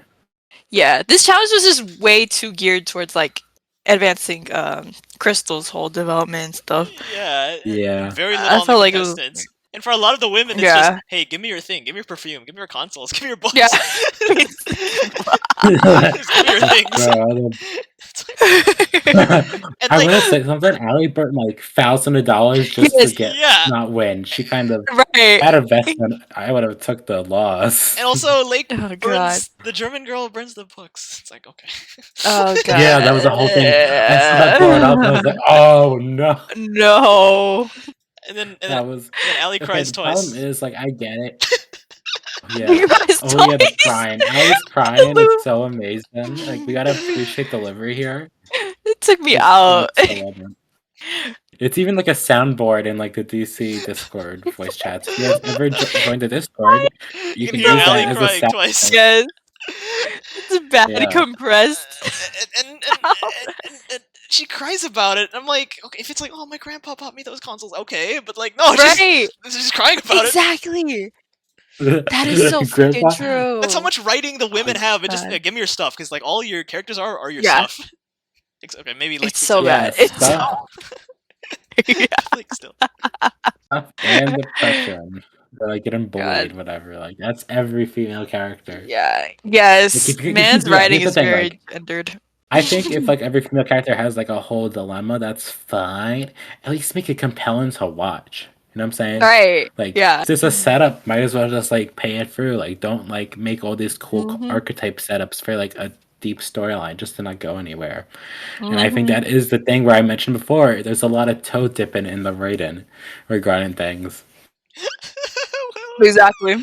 Yeah. This challenge was just way too geared towards like advancing Crystal's whole development and stuff. Yeah. Yeah. Very I little on the felt like it was- contestants. And for a lot of the women, it's Yeah. just, hey, give me your thing, give me your perfume, give me your consoles, give me your books. Yeah. Just give me your things. It's like- and I like, want to say something. Allie burnt like $1,000 just Yes. to get yeah. not win. She kind of Right. had investment. I would have took the loss. And also, Lake Oh god. burns the German girl burns the books. It's like, okay. Oh god. Yeah, that was the whole thing. I saw that blowing up. I was like, oh no. No. And then That was. then Allie Okay, cries the twice. problem is, like, I get it. Yeah. You guys Oh yeah, the twice. crying. Allie's crying is so amazing. Like, we gotta appreciate delivery here. It took me It's out. next level. It's even like a soundboard in like the DC Discord voice chats. If you guys ever joined the Discord, you can hear use Allie that as a crying sound. twice. Yes. It's bad Yeah. compressed. And she cries about it. I'm like, okay, if it's like, oh, my grandpa bought me those consoles, okay, but like, no, Right. she's crying about it. Exactly. That is so freaking Grandpa? true. That's how much writing the women have. It just God. give me your stuff because like all your characters are your Yeah. stuff. Okay, maybe like It's so Yeah, bad. It's so stuff. yeah. like still. And depression. Or like getting bullied, God. whatever. Like that's every female character. Yeah. Yes. Like, if you Man's do that, writing here's is the thing, very like, gendered. I think if like every female character has like a whole dilemma, that's fine. At least make it compelling to watch. You know what I'm saying? Right. Like, Yeah. if it's a setup, might as well just like pay it through. Like, don't like make all these cool Mhm. archetype setups for like a deep storyline just to not go anywhere. And I think Mhm. that is the thing where I mentioned before. There's a lot of toe dipping in the writing regarding things. Exactly.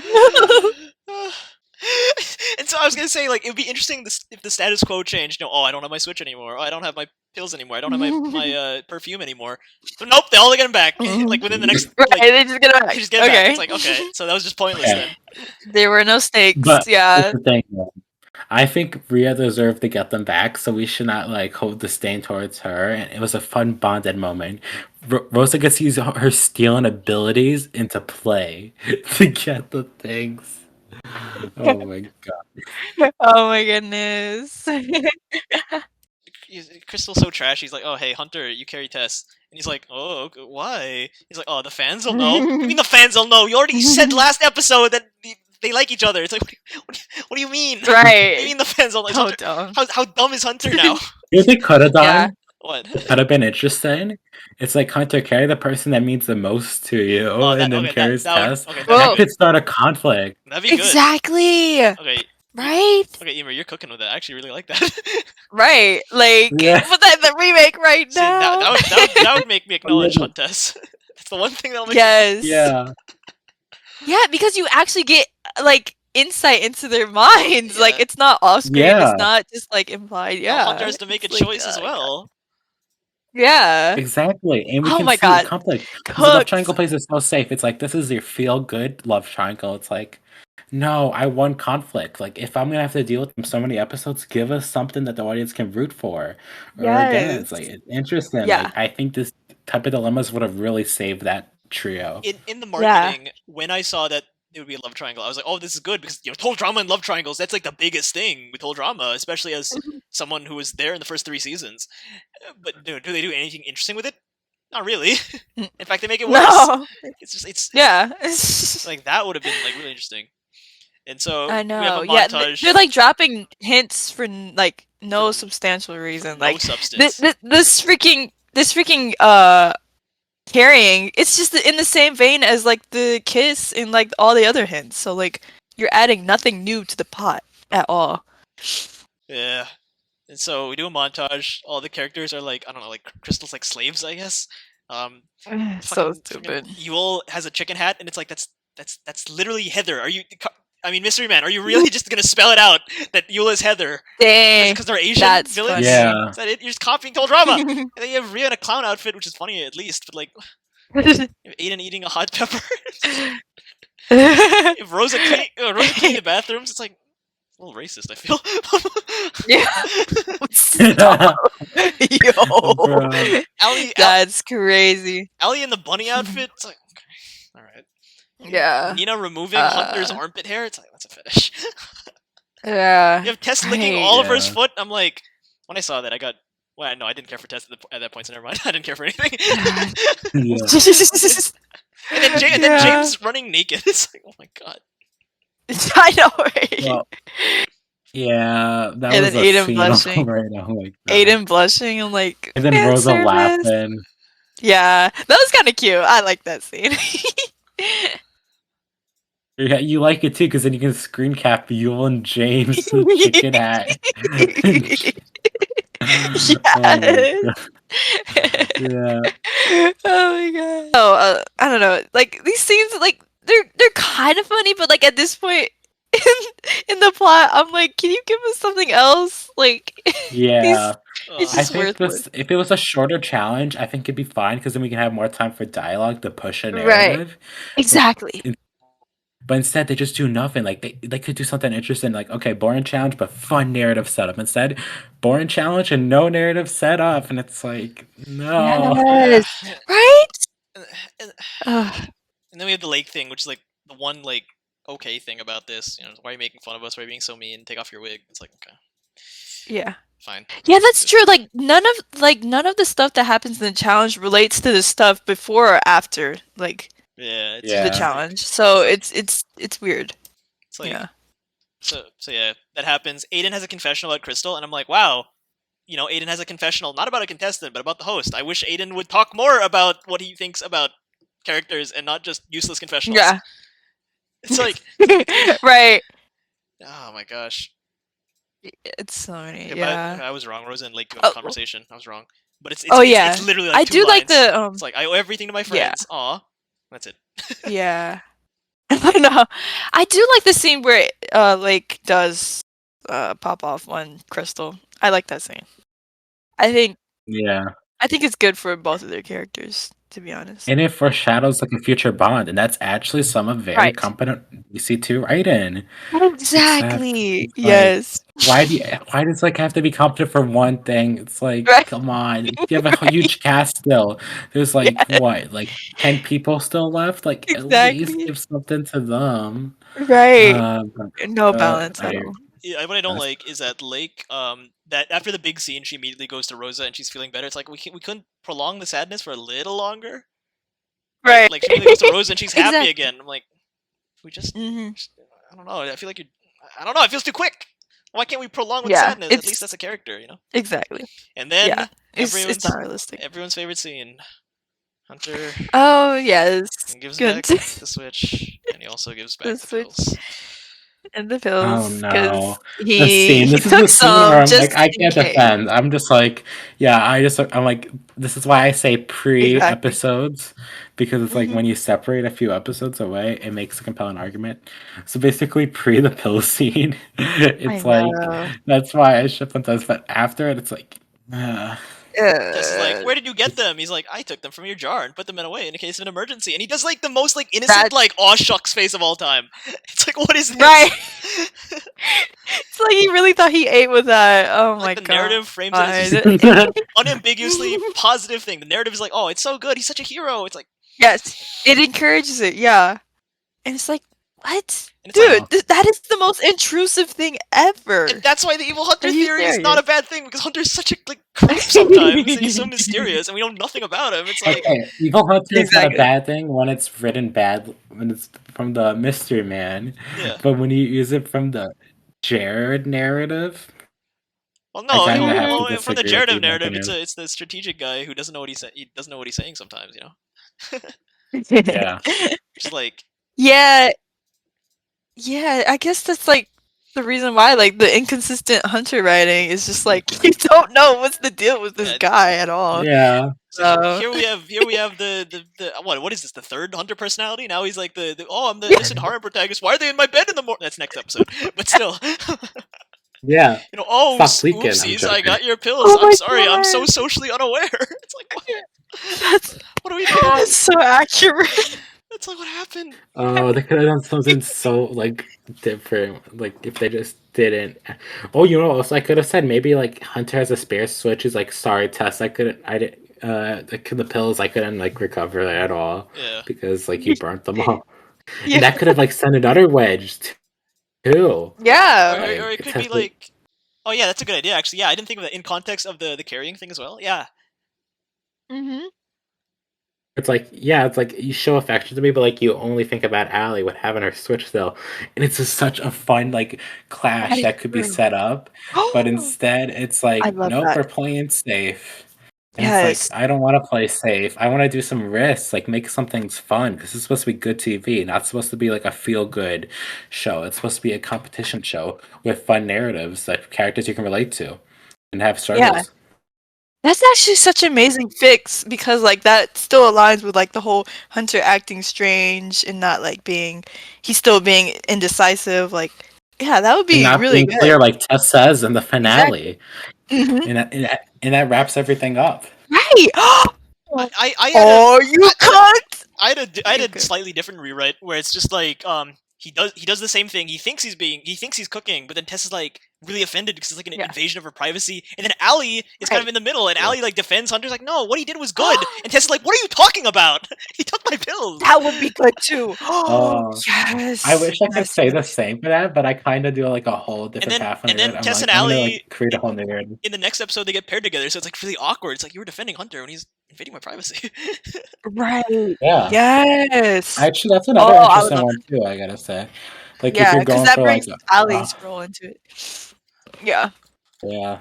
And so I was gonna say, like, it'd be interesting if the status quo changed. You know, oh, I don't have my Switch anymore. Oh, I don't have my pills anymore. I don't have my perfume anymore. But nope, they all get them back. Like within the next, Right, like, they just get it back. they just get it back. Okay. It's like, okay, so that was just pointless Okay. then. There were no stakes. But Yeah. here's the thing, though. I think Rhea deserved to get them back, so we should not like hold disdain towards her. And it was a fun bonded moment. Rosa gets to use her stealing abilities into play to get the things. Oh my god! Oh my goodness. Crystal's so trash. He's like, oh, hey, Hunter, you carry Tess. And he's like, oh, why? He's like, oh, the fans will know. What do you mean the fans will know? You already said last episode that they like each other. It's like, what do you mean? What do Right. you mean the fans will know? Is Oh, Hunter- dumb. how dumb is Hunter now? Here's what could have done. Yeah. What? Could have been interesting. It's like Hunter, carry the person that means the most to you, Oh, and then carries that would, Tess. okay, Whoa. That could start a conflict. that'd be good. Exactly. Okay, Right? okay, Imer, you're cooking with it. I actually really like that. Right. Like, Yeah. put that in the remake right See, now. that would make me acknowledge little- Huntes. That's the one thing that'll make Yes. Yeah. Yeah, because you actually get like insight into their minds. Like Yeah. it's not off screen. Yeah. It's not just like implied. Now Yeah. Hunter has to make a It's like, choice as oh, well. Yeah. Exactly. And we Oh can my see God. the conflict. Because the love Cooked. triangle place is so safe. It's like, this is your feel good love triangle. It's like, no, I want conflict. Like, if I'm going to have to deal with so many episodes, give us something that the audience can root for or against. Yes. Like, it's interesting. Yeah. Like, I think this type of dilemmas would have really saved that trio. In the marketing, when I saw that it would be a love triangle. I was like, oh, this is good because whole drama and love triangles. That's like the biggest thing with whole drama, especially as someone who was there in the first 3 seasons. But do they do anything interesting with it? Not really. In fact, they make it worse. No. It's Yeah. like that would have been like really interesting. And so I we have know. a Yeah, montage. they're like dropping hints for like no substantial reason. no Like substance. this freaking carrying. It's just in the same vein as like the kiss and like all the other hints. So like you're adding nothing new to the plot at all. Yeah. And so we do a montage. All the characters are like, I don't know, like Crystal's like slaves, I guess. So stupid. Yule has a chicken hat, and it's like that's literally Heather. Are you? I mean, Mystery Man, are you really just gonna spell it out that Yule is Heather? Dang. Because they're Asian That's villains? funny. Yeah. Is that it? You're just copying the whole drama. And then you have Rhea in a clown outfit, which is funny at least, but like Aiden eating a hot pepper. If Rosa cleaning the bathrooms, it's like a little racist, I feel. Yeah. Yo. That's crazy. Allie in the bunny outfit, it's like, okay, alright. Yeah. Nina removing Hunter's armpit hair, it's like, that's a fetish. Yeah. You have Tess licking Oliver's foot, I'm like, when I saw that, I got, well, no, I didn't care for Tess at that point, so never mind. I didn't care for anything. And then James running naked, it's like, oh my god. I know, right? Well, yeah, that And was then a Aiden scene blushing. right now. Like, Aiden blushing and like. and then fan Rosa service. laughing. Yeah, that was kind of cute. I like that scene. Yeah, you like it too, because then you can screen cap Yule and James chicken hat. Yeah. Oh my god. Oh, I don't know. Like these scenes, like they're kind of funny, but like at this point in the plot, I'm like, can you give us something else? Like, Yeah. it's I just think worthless. if it was a shorter challenge, I think it'd be fine because then we can have more time for dialogue to push a Right. narrative. Exactly. But instead, they just do nothing. Like they could do something interesting, like okay, boring challenge, but fun narrative setup. Instead, boring challenge and no narrative setup, and it's like no. Yes. Right. And then we have the lake thing, which is like the one like okay thing about this. Why are you making fun of us? Why are you being so mean? Take off your wig. It's like, okay. Yeah. Fine. Yeah, that's true. Like none of the stuff that happens in the challenge relates to the stuff before or after. Like. Yeah, The challenge. So it's weird. It's like, yeah. So yeah, that happens. Aiden has a confessional about Crystal, and I'm like, wow, Aiden has a confessional not about a contestant, but about the host. I wish Aiden would talk more about what he thinks about characters and not just useless confessionals. Yeah. It's like right. Oh my gosh. It's so many. Yeah. Yeah. I was wrong. Rosa and Lake conversation. I was wrong. But it's yeah. It's literally like I 2 do lines. like the It's like I owe everything to my friends. Yeah. Aw. That's it. Yeah. I know. I do like the scene where Lake does pop off on Crystal. I like that scene. I think it's good for both of their characters, to be honest. And it foreshadows like a future bond, and that's actually some of very competent DC2 writing. Exactly. Like, yes. Why does like have to be competent for one thing? It's like, come on, you have a huge cast still. There's like what, like 10 people still left? Like at least give something to them. Right. No balance at all. Yeah, what I don't like is that Lake, that after the big scene, she immediately goes to Rosa and she's feeling better. It's like we couldn't prolong the sadness for a little longer, right? Like she immediately goes to Rosa and she's happy again. I'm like, we just, I don't know. I feel like I don't know. It feels too quick. Why can't we prolong with sadness? At least that's a character, Exactly. And then it's not realistic. Everyone's favorite scene. Hunter. Oh yes. Gives back the Switch, and he also gives back the pills. And the pills. Oh no! He this is the scene where I'm like, I can't defend. I'm just like, I'm like, this is why I say pre-episodes, because it's like when you separate a few episodes away, it makes a compelling argument. So basically, pre the pill scene, it's like that's why I ship them those. But after it, it's like, Just like, where did you get them? He's like, I took them from your jar and put them away in case of an emergency. And he does like the most like innocent like aw shucks face of all time. It's like, what is this? Right. It's like he really thought he ate with that. Oh my god. The narrative frames it as unambiguously positive thing. The narrative is like, oh, it's so good. He's such a hero. It's like, yes, it encourages it. Yeah, and it's like, What? And it's like, Dude, that is the most intrusive thing ever. and that's why the evil hunter Are you theory is not a serious? bad thing, because Hunter's such a creep sometimes, and he's so mysterious, and we know nothing about him. It's like, Okay, evil hunter is not a Exactly. bad thing when it's written bad when it's from the mystery man, yeah. but when you use it from the Jared narrative, Well, I no, kind of have to well, for the disagree with you, narrative in my narrative, opinion. it's the strategic guy who doesn't know what he doesn't know what he's saying sometimes, you know. Yeah. Just like, Yeah. Yeah, I guess that's like the reason why like the inconsistent hunter writing is just like you don't know what's the deal with this yeah, guy at all. Yeah. so So here we have the what is this, the third Hunter personality? Now he's like the oh, I'm the Yeah. innocent horror protagonist. Why are they in my bed in the morning? That's next episode, but still. Yeah. You know, oh, Stop leaking. I'm oopsies, I joking. got your pills. Oh I'm my sorry, I'm so God. socially unaware. It's like, That's what are we doing? so accurate. It's like, what happened? Oh, they could have done something so like different. Like if they just didn't. Oh, you know, also I could have said maybe like Hunter has a spare switch. He's like, sorry, Tess, I couldn't. I didn't. The pills I couldn't like recover at all Yeah. because like you burnt them all, and Yeah. that could have like sent another wedge too. Yeah. Or it could be Tess was- like, oh yeah, that's a good idea actually. Yeah, I didn't think of that in context of the carrying thing as well. Yeah. Mhm. It's like, yeah, it's like you show affection to me, but like you only think about Allie with having her switch still. And it's just such a fun like That clash is that could be true. set up. But instead it's I like, love nope, that. we're playing safe. And it's like, Yes. I don't want to play safe. I want to do some risks, like make some things fun. Because it's supposed to be good TV, not supposed to be like a feel good show. It's supposed to be a competition show with fun narratives that characters you can relate to and have Yeah. struggles. That's actually such an amazing fix because like that still aligns with like the whole Hunter acting strange and not like he's still being indecisive. Like, yeah, that would And be not really being good. clear like Tess says in the Exactly. finale. Mhm. And that wraps everything up. Right. I had a Oh, you I- cunt! I had a Okay. slightly different rewrite where it's just like he does the same thing. He thinks he's cooking, but then Tess is like really offended because it's like an Yeah. invasion of her privacy. And then Allie is kind of Right. in the middle, and Yeah. Allie like defends Hunter's like, no, what he did was good. And Tess is like, what are you talking about? He took my pills. That would be good too. Yes. I wish I could Yes, say the yes. same for that, but I kind of do like a whole different path on And it. then I'm Tess like, and I'm gonna Allie like create a whole new narrative. in the next episode they get paired together, so it's like really awkward. It's like you were defending Hunter when he's invading my privacy. Right. Yeah, Yes. actually, that's Oh, another I would interesting love one that. too. I gotta say, like if Yeah, you're because going that for like, brings Allie's role into it. Yeah. yeah,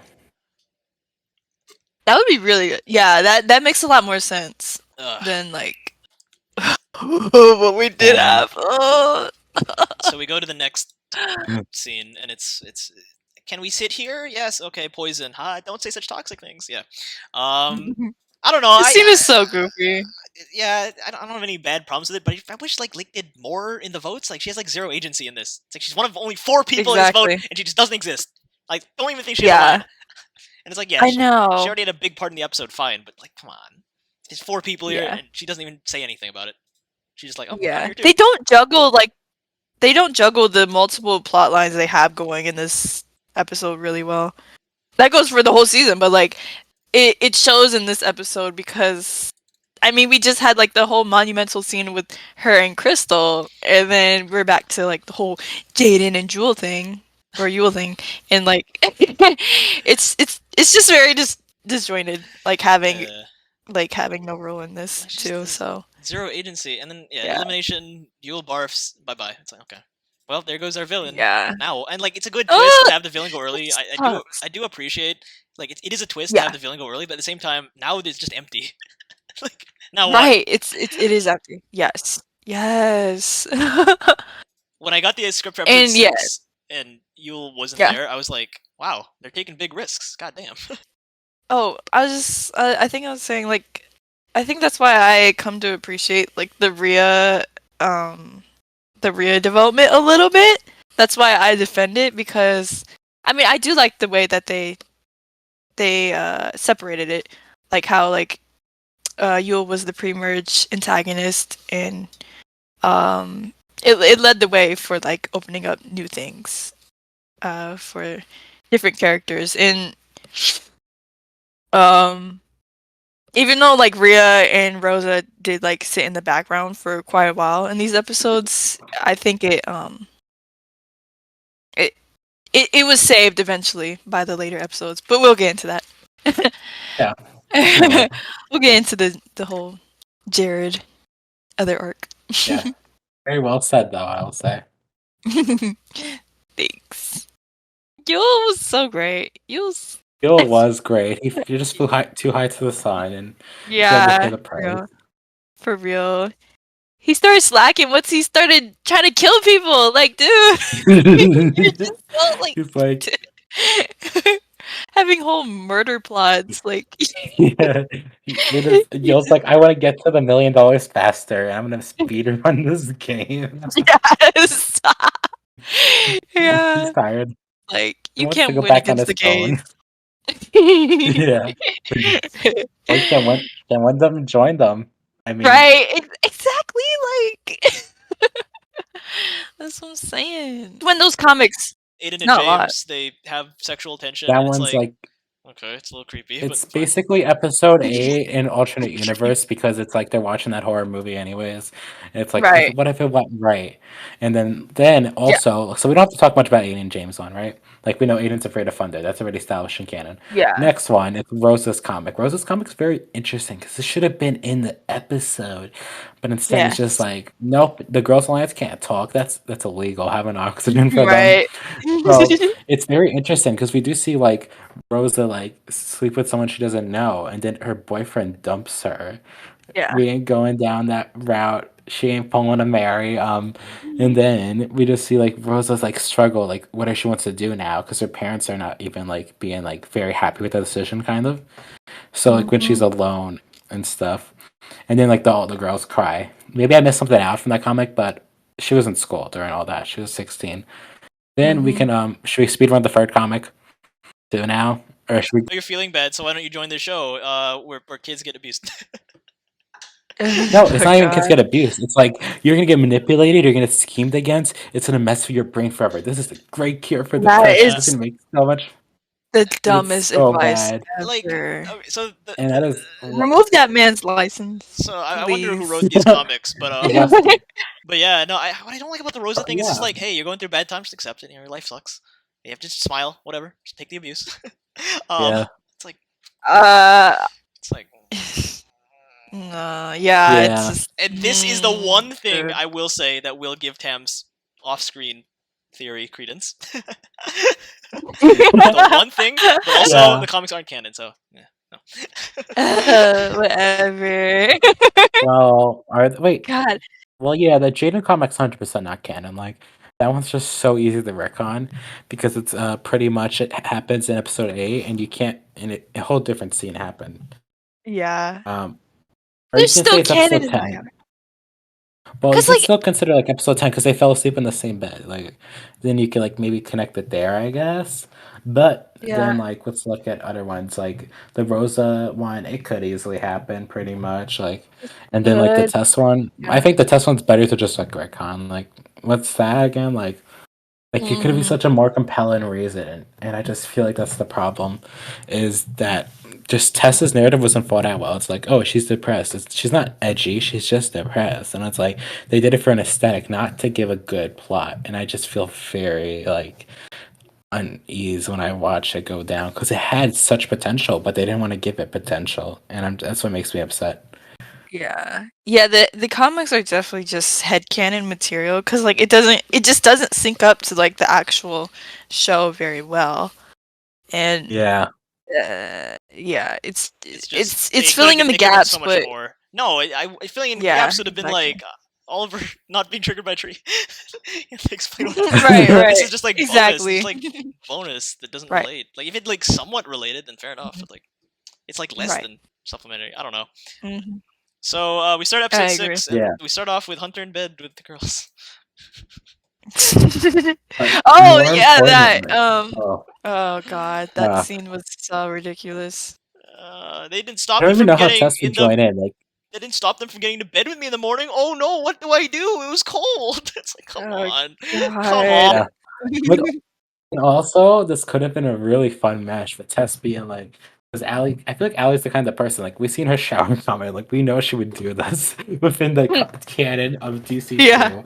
That would be really good. Yeah, that makes a lot more sense Ugh. than like what we did Yeah. have. Oh. So we go to the next scene, and it's can we sit here? Yes. Okay. Poison. Hi. Don't say such toxic things. Yeah. I don't know. This scene is so goofy. Yeah. I don't have any bad problems with it, but I wish like Lick did more in the votes. Like she has like zero agency in this. It's like she's one of only 4 people in this vote, Exactly. and she just doesn't exist. Like don't even think she has a Yeah. line. And it's like, yeah, I she know. already had a big part in the episode, fine, but like, come on. There's 4 people here, Yeah. and she doesn't even say anything about it. She's just like, oh, I'm Yeah. here too. They don't juggle the multiple plot lines they have going in this episode really well. That goes for the whole season, but like it shows in this episode because I mean we just had like the whole monumental scene with her and Crystal, and then we're back to like the whole Jaden and Jewel thing or Yule thing, and like it's just very disjointed, like having no role in this It's just too. the- So Zero agency, and then Yeah. elimination. Yule barfs. Bye bye. It's like okay. Well, there goes our villain. yeah, Now, and like it's a good twist Ugh! to have the villain go early. Sucks. I do appreciate like it is a twist to Yeah. have the villain go early, but at the same time, now it's just empty. Like now what? Right. It is empty. Yes. Yes. When I got the script for And episode yeah. 6 and Yule wasn't Yeah. there, I was like, wow, they're taking big risks. God damn. Oh, I was just I think I was saying like I think that's why I come to appreciate like the Rhea development a little bit. That's why I defend it because I mean I do like the way that they separated it, like how like Yule was the pre-merge antagonist, and it led the way for like opening up new things for different characters, and Even though like Rhea and Rosa did like sit in the background for quite a while in these episodes, I think it was saved eventually by the later episodes. But we'll get into that. Yeah. Definitely. We'll get into the whole Jared other arc. Yeah. Very well said, though, I will say. Thanks. Yul was so great. Yul was great. He just flew too high to the sun, and he had to pay the price. For real. He started slacking once he started trying to kill people. Like, dude, you're just so, like, He's like, having whole murder plots. Like, yeah. Yul's like, I want to get to the $1 million faster. I'm gonna speed run this game. yes. Yeah. He's tired. Like, He you wants to can't go win back on against the his phone. gays. Yeah. Like, then when them join them. I mean, Right. Exactly. Like, that's what I'm saying. When those comics, Aiden and not a lot. James, they have sexual tension. that and it's one's like, okay, it's a little creepy. it's but fine. basically episode 8 in alternate universe because it's like they're watching that horror movie anyways. And it's like, Right. what if it went right? And then also, so we don't have to talk much about Aiden and James one, right? Like we know Aiden's afraid of Thunder. That's already established in canon. Yeah. Next one, it's Rosa's comic. Rosa's comic's very interesting because this should have been in the episode, but instead it's just like, nope, the Girls Alliance can't talk. That's illegal. Have an oxygen for them. Right. So it's very interesting because we do see like Rosa like sleep with someone she doesn't know, and then her boyfriend dumps her. Yeah. We ain't going down that route. She ain't pulling a Mary. And then we just see like Rosa's like struggle, like what does she wants to do now? Because her parents are not even like being like very happy with the decision, kind of. So like when she's alone and stuff, and then like all the girls cry. Maybe I missed something out from that comic, but she was in school during all that. She was 16. Then we can should we speedrun the third comic too now, or should we? You're feeling bad, so why don't you join the show where kids get abused? No, it's not even kids get abused. It's like you're gonna get manipulated. You're gonna get schemed against. It's gonna mess with your brain forever. This is a great cure for depression. It's gonna make so much. The dumbest so advice bad. ever. Like, okay, so And that is remove that man's license. So I wonder who please. wrote these comics, but Yeah. but yeah, no. What I don't like about the Rosa thing is just Yeah. like, hey, you're going through bad times, just accept it. You know, your life sucks. You have to just smile, whatever. Just take the abuse. Yeah. It's like, It's like, yeah, Yeah. it's just, and this is the one thing I will say that will give Tam's off-screen theory credence. The one thing, but also Yeah. the comics aren't canon, so yeah, no. whatever. Well, wait. God. Well, yeah, the Jaden comic's 100% not canon. Like that one's just so easy to retcon because it's pretty much it happens in episode 8, and you can't. And a whole different scene happened. Yeah. Or They're you can say still it's episode canon. 10. Well, you 'Cause, can like- still consider like episode 10 because they fell asleep in the same bed. Like, then you can like maybe connect it there, I guess. But then like let's look at other ones like the Rosa one. It could easily happen, pretty much. Like, and then like the Good. test one. I think the test one's better to just like retcon. Like, what's that again? Like it could be such a more compelling reason, and I just feel like that's the problem, is that just Tessa's narrative wasn't thought out well. It's like, oh, she's depressed. She's not edgy. She's just depressed, and it's like they did it for an aesthetic, not to give a good plot. And I just feel very like unease when I watch it go down because it had such potential, but they didn't want to give it potential, and that's what makes me upset. Yeah. Yeah, the comics are definitely just headcanon material because like it just doesn't sync up to like the actual show very well. And Yeah. yeah, it's They filling in the could've done gaps, so much but more. No, filling in Yeah, gaps would have been exactly. like Oliver not being triggered by a tree. You have to explain what happened. Right, This is just like exactly. bonus. It's like bonus that doesn't Right. relate. Like if it like somewhat related, then fair enough. But like it's like less Right. than supplementary. I don't know. Mhm. So we start episode I agree. 6, and Yeah. we start off with Hunter in bed with the girls. Oh More yeah, that importantly- oh god, that scene was so ridiculous. They didn't stop I don't me even from know how getting Tess in would the. join in. Like, They didn't stop them from getting to bed with me in the morning. Oh no, what do I do? It was cold. It's like, come on. Come on. Yeah. But and also, this could have been a really fun match with Tess being like Because Allie, I feel like Allie's the kind of person, like, we've seen her shower comment, like, we know she would do this within the canon of DC2. Yeah.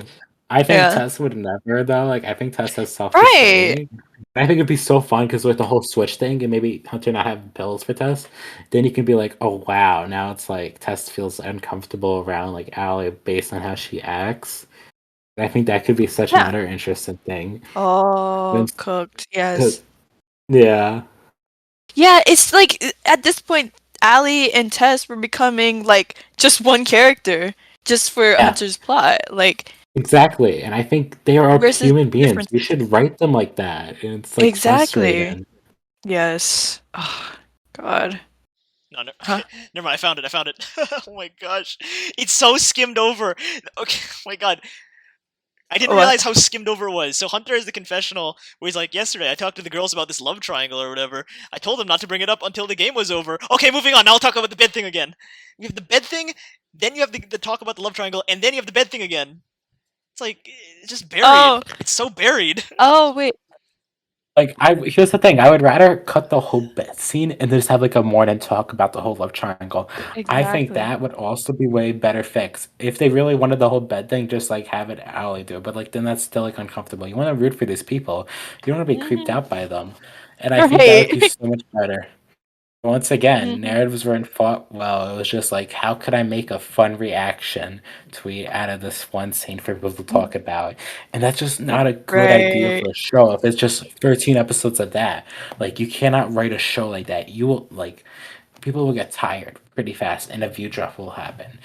I think Yeah. Tess would never, though. Like, I think Tess has stuff to Right. say. I think it'd be so fun because with the whole Switch thing, and maybe Hunter not have pills for Tess, then you can be like, oh, wow, now it's like Tess feels uncomfortable around, like, Allie based on how she acts. I think that could be such Yeah. another interesting thing. Oh, Then- cooked. Yes. Yeah. Yeah, it's like at this point, Allie and Tess were becoming like just one character, just for Yeah. Hunter's plot. Like Exactly, and I think they are Versus human beings. different- We should write them like that. And it's like exactly. frustrating. Yes. Oh, God. No, Huh? never mind. I found it. Oh my gosh, it's so skimmed over. Okay, oh my god. I didn't What? realize how skimmed over it was. So Hunter has the confessional where he's like, yesterday I talked to the girls about this love triangle or whatever. I told them not to bring it up until the game was over. Okay, moving on. Now I'll talk about the bed thing again. You have the bed thing, then you have the talk about the love triangle, and then you have the bed thing again. It's like, it's just buried. Oh. It's so buried. Oh wait. Like, here's the thing: I would rather cut the whole bed scene and just have like a morning talk about the whole love triangle. Exactly. I think that would also be way better fixed. If they really wanted the whole bed thing, just like have it Allie do. But like, then that's still like uncomfortable. You want to root for these people. You don't want to be creeped out by them. And I think that would be so much better. Once again, narratives weren't fought well. It was just like, how could I make a fun reaction tweet out of this one scene for people to talk about? And that's just not a good idea for a show. If it's just 13 episodes of that, like, you cannot write a show like that. You will, like, people will get tired pretty fast, and a view drop will happen.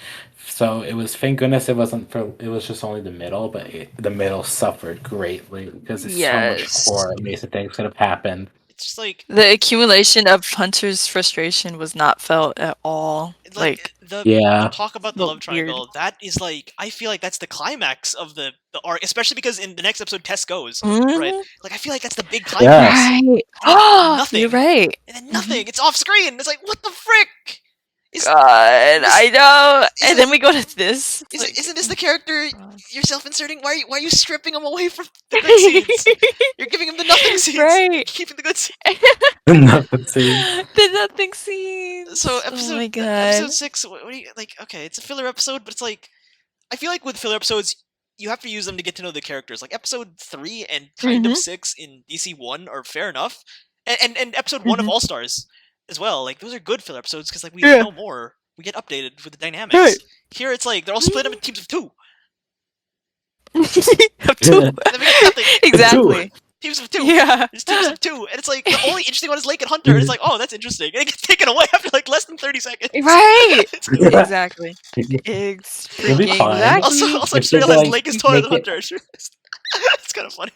So it was, thank goodness it wasn't for, it was just only the middle, but the middle suffered greatly because it's so much core amazing things could have happened. It's just like the accumulation of Hunter's frustration was not felt at all. Like the Yeah. talk about the felt love triangle. That is like, I feel like that's the climax of the arc, especially because in the next episode Tess goes right. Like, I feel like that's the big climax. Right. Nothing. You're right. And then nothing. It's off screen. It's like, what the frick? God, I know. And then we go to this. Isn't this the character you're self-inserting? Why are you stripping him away from the good scenes? You're giving him the nothing scenes. Right. Keeping the good scenes. Nothing scene. The nothing scenes. So oh my God. episode 6. What do you like? Okay, it's a filler episode, but it's like, I feel like with filler episodes, you have to use them to get to know the characters. Like episode 3 and kind of 6 in DC1 are fair enough, and episode 1 of All Stars as well. Like, those are good filler episodes because like we know more, we get updated with the dynamics. Right. Here it's like they're all split up in teams of 2. Exactly. Teams of 2. Yeah. There's teams of 2, and it's like the only interesting one is Lake and Hunter. And it's like, oh, that's interesting, and it gets taken away after like less than 30 seconds. Right. Yeah. Exactly. It'll be fine. Exactly. Also, I If just they realized like, Lake is taller than make Hunter. It's kind of funny.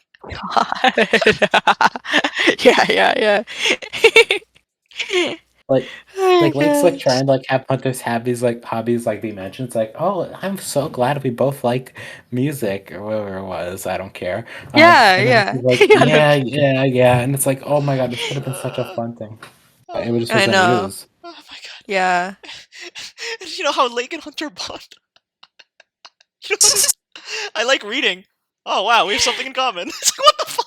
Yeah. Like, Oh my like Lake's like gosh. trying to like have Hunter's hobbies be mentioned. It's like, oh, I'm so glad we both like music or whatever it was. I don't care. Yeah, and then yeah. he's like, yeah, and it's like, oh my god, this could have been such a fun thing. It was just I know. used. Oh my god. Yeah. And you know how Lake and Hunter bond? You know what I like reading. Oh wow, we have something in common. It's like, what the fuck?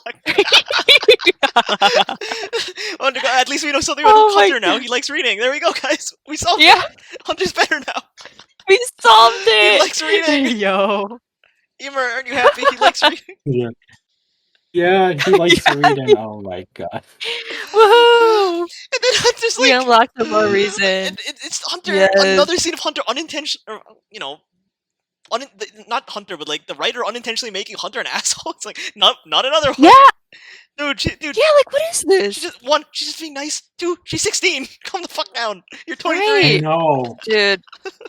Oh, at least we know something about Hunter now. He likes reading. There we go, guys. We solved it. Hunter's better now. We solved it. He likes reading. Yo. Imer, aren't you happy? He likes reading. Yeah, he likes reading. Oh my god. Woohoo! And then Hunter's We like, unlocked the more reason. and it's Hunter. Yes. Another scene of Hunter unintentional, not Hunter, but like the writer unintentionally making Hunter an asshole. It's like, not another one. Yeah. Dude. Yeah, like what is this? She's just being nice. 2, she's 16. Calm the fuck down. You're 23. Right. No. Dude.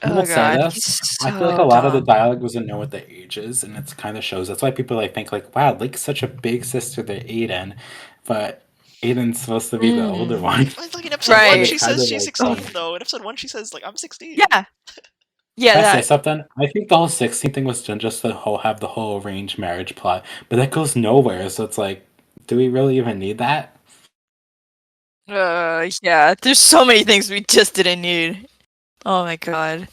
I'm Oh gonna say god. this. I feel like a lot of the dialogue wasn't known what the age is, and it kind of shows. That's why people like think like, wow, Lake's such a big sister to Aiden, but Aiden's supposed to be the older one. Like in episode 1, she says she's 16, though. In episode 1, she says like, I'm 16. Yeah. Yeah. Can I say something? I think the whole 16 thing was done just to have the whole arranged marriage plot, but that goes nowhere. So it's like, do we really even need that? Yeah. There's so many things we just didn't need. Oh my god.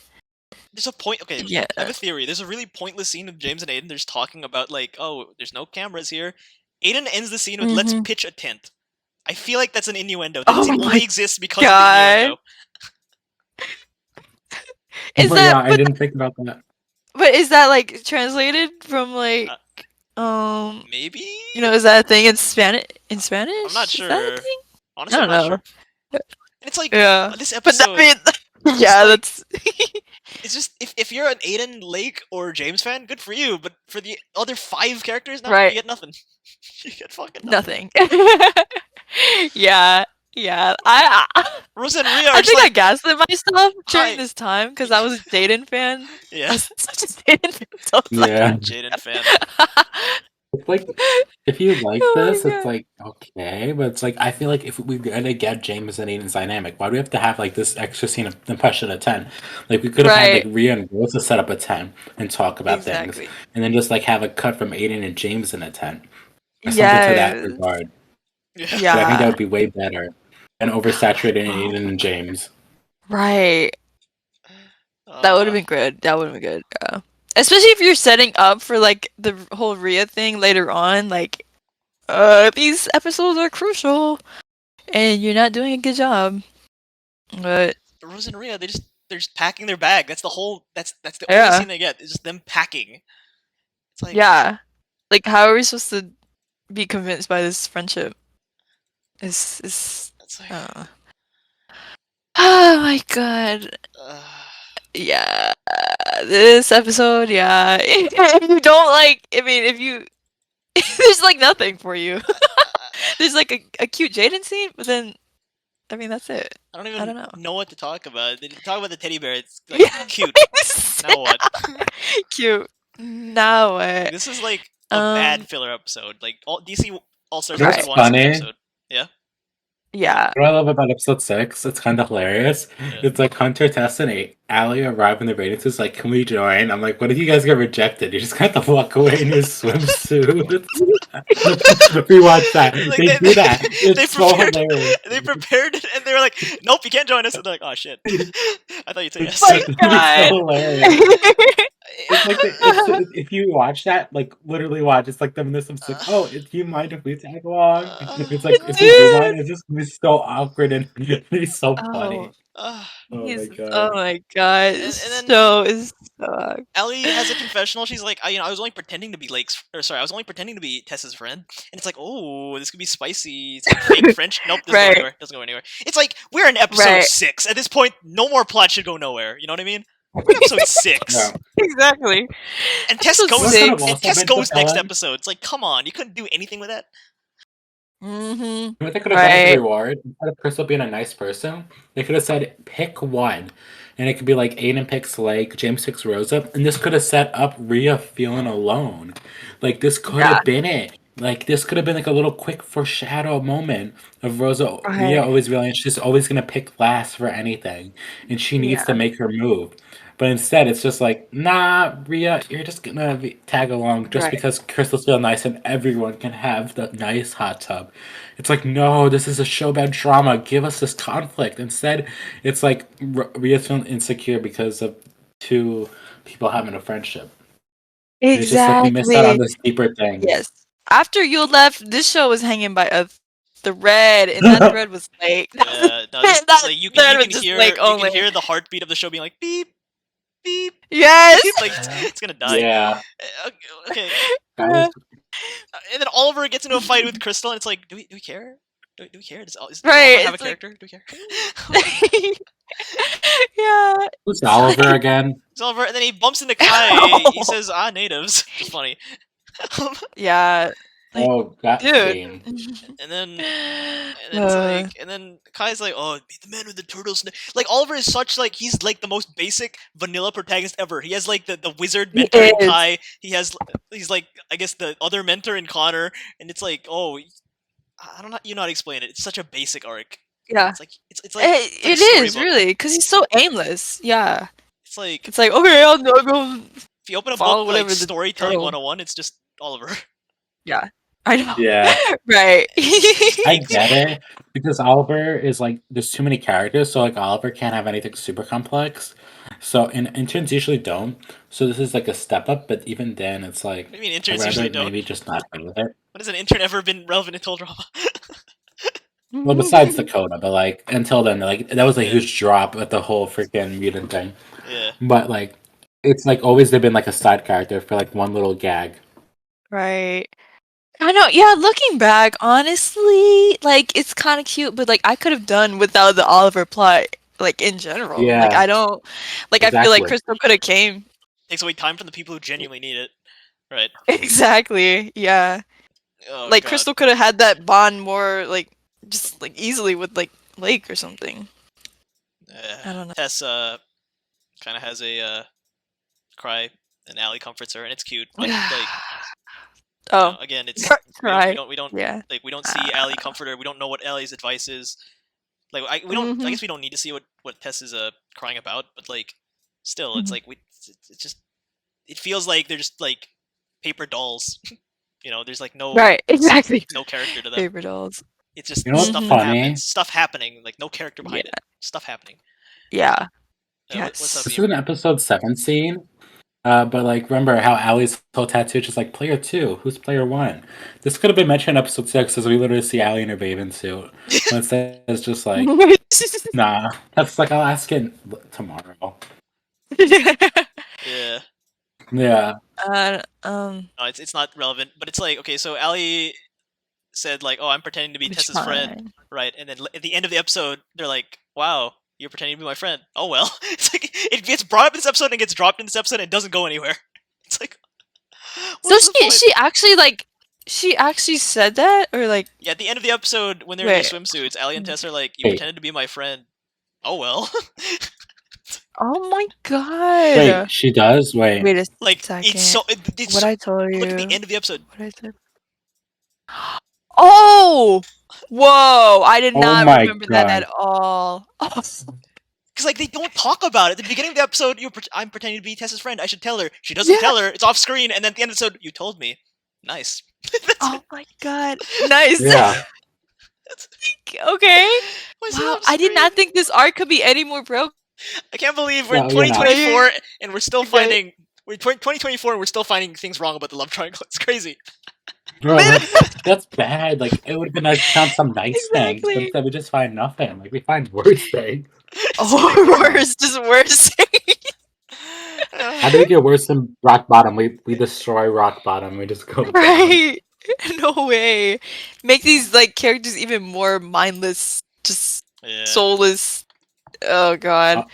There's a point. Okay, Yeah. I have a theory. There's a really pointless scene of James and Aiden. There's talking about like, oh, there's no cameras here. Aiden ends the scene with, let's pitch a tent. I feel like that's an innuendo. That Oh scene my only exists because God. of the innuendo. Is But that? yeah, I didn't think about that. But is that like translated from like Maybe? you know, is that a thing in Spanish? In Spanish? I'm not Is that a sure. thing? Honestly, I I'm don't not know. sure. And it's like, Yeah. this But episode, I mean, yeah, like- that's it's just, if you're an Aiden, Lake, or James fan, good for you, but for the other 5 characters, no, Right. you get nothing. You get fucking nothing. nothing. Yeah. I Rosa and Rhea are I just think I like, gaslit myself Hi. during this time because I was a Jaden fan. I yeah, was such a Jaden fan. So I was like, Yeah. Jaden fan. It's like, if you like Oh my this, it's God. like, okay, but it's like, I feel like if we're gonna get James and Aiden's dynamic, why do we have to have like this extra scene of impression of 10? Like, we could have had Right. like Rhea and Rosa set up a 10 and talk about things, Exactly. and then just like have a cut from Aiden and James in a 10 or something to that Yes. regard. Yeah. But I think that Yeah. would be way better than oversaturating Aiden and James. Right. That would have been good. That would have been good. Yeah. Especially if you're setting up for like the whole Rhea thing later on, like these episodes are crucial and you're not doing a good job. But Rosa and Rhea, they're just packing their bag. That's the whole. That's the Yeah. only scene they get. It's just them packing. It's like, yeah. Like how are we supposed to be convinced by this friendship? It's it's like, oh my God. Yeah. This episode, yeah. If you don't like, I mean, if you there's like nothing for you. There's like a cute Jaden scene, but then I mean that's it. I don't even know. know what to talk about. They talk about the teddy bear. It's like Yeah. cute. Now what? Cute. Now what? This is like a bad filler episode. Like DC All Stars That's episode 1 is a good funny. episode. Yeah. Yeah. What I love about episode 6, it's kind of hilarious. Yeah. It's like Hunter, Tess, and Allie arrive in the ratings. It's like, can we join? I'm like, what if you guys get rejected? You just got to walk away in your swimsuit. We watch that. Like, they do that. It's so prepared, hilarious. They prepared it, and they were like, "Nope, you can't join us." And they're like, "Oh shit!" I thought you'd say yes. My It's God. so hilarious. It's like if you watch that, like literally watch, it's like them in this. It's like, oh, do you mind if we tag along? It's like if we do mind, it's just gonna be so awkward and it's so funny. Oh, Oh my god. Oh my God. And then- It's so Ellie has a confessional. She's like, I was only pretending to be I was only pretending to be Tessa's friend. And it's like, oh, this could be spicy. It's like fake French. Nope, doesn't go Right. anywhere. Doesn't go anywhere. It's like we're in episode Right. 6 at this point. No more plot should go nowhere. You know what I mean? We're in episode 6, Yeah. exactly. and Tess Episode goes. six. And Also Tess meant goes to next Ellen. episode. It's like, come on, you couldn't do anything with that. Mm-hmm. What they could have done as Right. a reward, instead of Crystal being a nice person, they could have said pick one. And it could be like Aiden picks like James picks Rosa. And this could have set up Rhea feeling alone. Like this could Yeah. have been it. Like this could have been like a little quick foreshadow moment of Rosa Right. Rhea always realizing she's always gonna pick last for anything. And she needs Yeah. to make her move. But instead, it's just like, nah, Rhea, you're just gonna tag along just Right. because Crystal's feel nice and everyone can have the nice hot tub. It's like, no, this is a show about drama. Give us this conflict. Instead, it's like Rhea's feeling insecure because of two people having a friendship. It's just like we missed out on this deeper thing. Yes. After you left, this show was hanging by a thread, and that thread was like No, this, That like you thread can was just, hear like, you only- can hear the heartbeat of the show being like beep, beep. yes. Like it's gonna die. Yeah. Okay. That was- And then Oliver gets into a fight with Crystal, and it's like, do we care? Do we care? Does Right, Oliver have a it's like- character? Do we care? Yeah. Who's Oliver again? It's Oliver, and then he bumps into Kai. He says, "Ah, natives." It's funny. Yeah. Like, Oh, that dude. scene. And then it's like, and then Kai's like, "Oh, be the man with the turtle snake." Like Oliver is such like he's like the most basic vanilla protagonist ever. He has like the wizard He mentor in is. Kai. He's like I guess the other mentor in Connor, and it's like, oh, I don't know. You know how to explain it. It's such a basic arc. yeah. It's like it's like It a is storybook. really because he's so aimless. Yeah. It's like It's like okay, I'll go. if you open a follow book whatever like the Storytelling turtle- 101, it's just Oliver. Yeah. I know. Yeah. Right. I get it because Oliver is like there's too many characters, so like Oliver can't have anything super complex. So and interns usually don't. So this is like a step up, but even then it's like What do you mean I'd interns rather usually don't? maybe just not go with it. When has an intern ever been relevant in total drama? Well, besides Dakota, but like until then, like that was a Yeah. huge drop with the whole freaking mutant thing. Yeah. But like, it's like always they've been like a side character for like one little gag. Right. I know, yeah, looking back, honestly, like, it's kind of cute, but, like, I could have done without the Oliver plot, like, in general. Like, Yeah, I don't, like, I feel like exactly. Crystal could have came. Takes away time from the people who genuinely need it. Right. Exactly, yeah. Oh Like, god. Crystal could have had that bond more, like, just, like, easily with, like, Lake or something. I don't know. Tess kind of has a cry, and Allie comforts her, and it's cute. But like, Oh, again, it's right. we don't Yeah. like we don't see Allie comfort her. We don't know what Allie's advice is. Like we don't. I guess we don't need to see what Tess is crying about. But like, still, it's like it's just it feels like they're just like paper dolls. There's like no Right, exactly. no character to them. Paper dolls. It's just You know what's stuff funny? happens, stuff happening, like no character behind it, stuff happening. Yeah. What's up, This is Imer? an episode 7 scene. But like, remember how Allie's whole tattoo is just like player 2? Who's player 1? This could have been mentioned in episode 6, as we literally see Allie in her bathing suit. But it says just like, nah. That's like I'll ask it tomorrow. Yeah. Yeah. No, it's not relevant, but it's like, okay, so Allie said like, "Oh, I'm pretending to be It's Tessa's friend," fine. right? And then at the end of the episode, they're like, "Wow, you're pretending to be my friend." Oh well, it's like it gets brought up in this episode and gets dropped in this episode and doesn't go anywhere. It's like, So she actually said that, or like, yeah, at the end of the episode when they're in their swimsuits, Allie and Tess are like, "You pretended to be my friend." Oh well. oh my god. Wait, she does? Wait. Wait a Like second. it's so. It's What I told you. look at the end of the episode. What I said. Oh! Whoa! I did not my remember that God. at all. Oh. Because like they don't talk about it. At the beginning of the episode, I'm pretending to be Tessa's friend. I should tell her. She doesn't tell her. It's off screen, and then at the end of the episode, you told me. Nice. Oh my god. Nice. Yeah. Okay. Why is it Wow, off I did screen? not think this arc could be any more broke. I can't believe we're in Well, you know. 2024 and we're still Okay. finding. We're in 2024 and we're still finding things wrong about the love triangle. It's crazy. Bro, that's bad. Like, it would have been nice to find some nice things, but Exactly. instead we just find nothing. Like, we find worse things. Oh, worse, just worse. How do we get worse than rock bottom? We destroy rock bottom. We just go down. Right. No way. Make these like characters even more mindless, just Yeah. soulless. Oh god.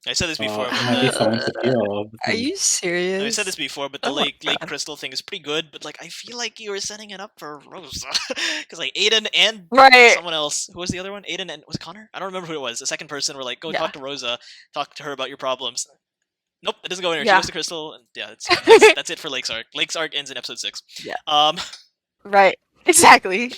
I said this before. It But might be so insecure. Are you serious? I said this before, but the Oh my Lake God. Crystal thing is pretty good. But like, I feel like you were setting it up for Rosa, because like Aiden and Right. someone else. Who was the other one? Aiden and was it Connor? I don't remember who it was. The second person were like, go Yeah. talk to Rosa, talk to her about your problems. Nope, it doesn't go anywhere. Yeah. She goes to Crystal, and yeah, that's it for Lake's arc. Lake's arc ends in episode 6. Yeah. Right. Exactly.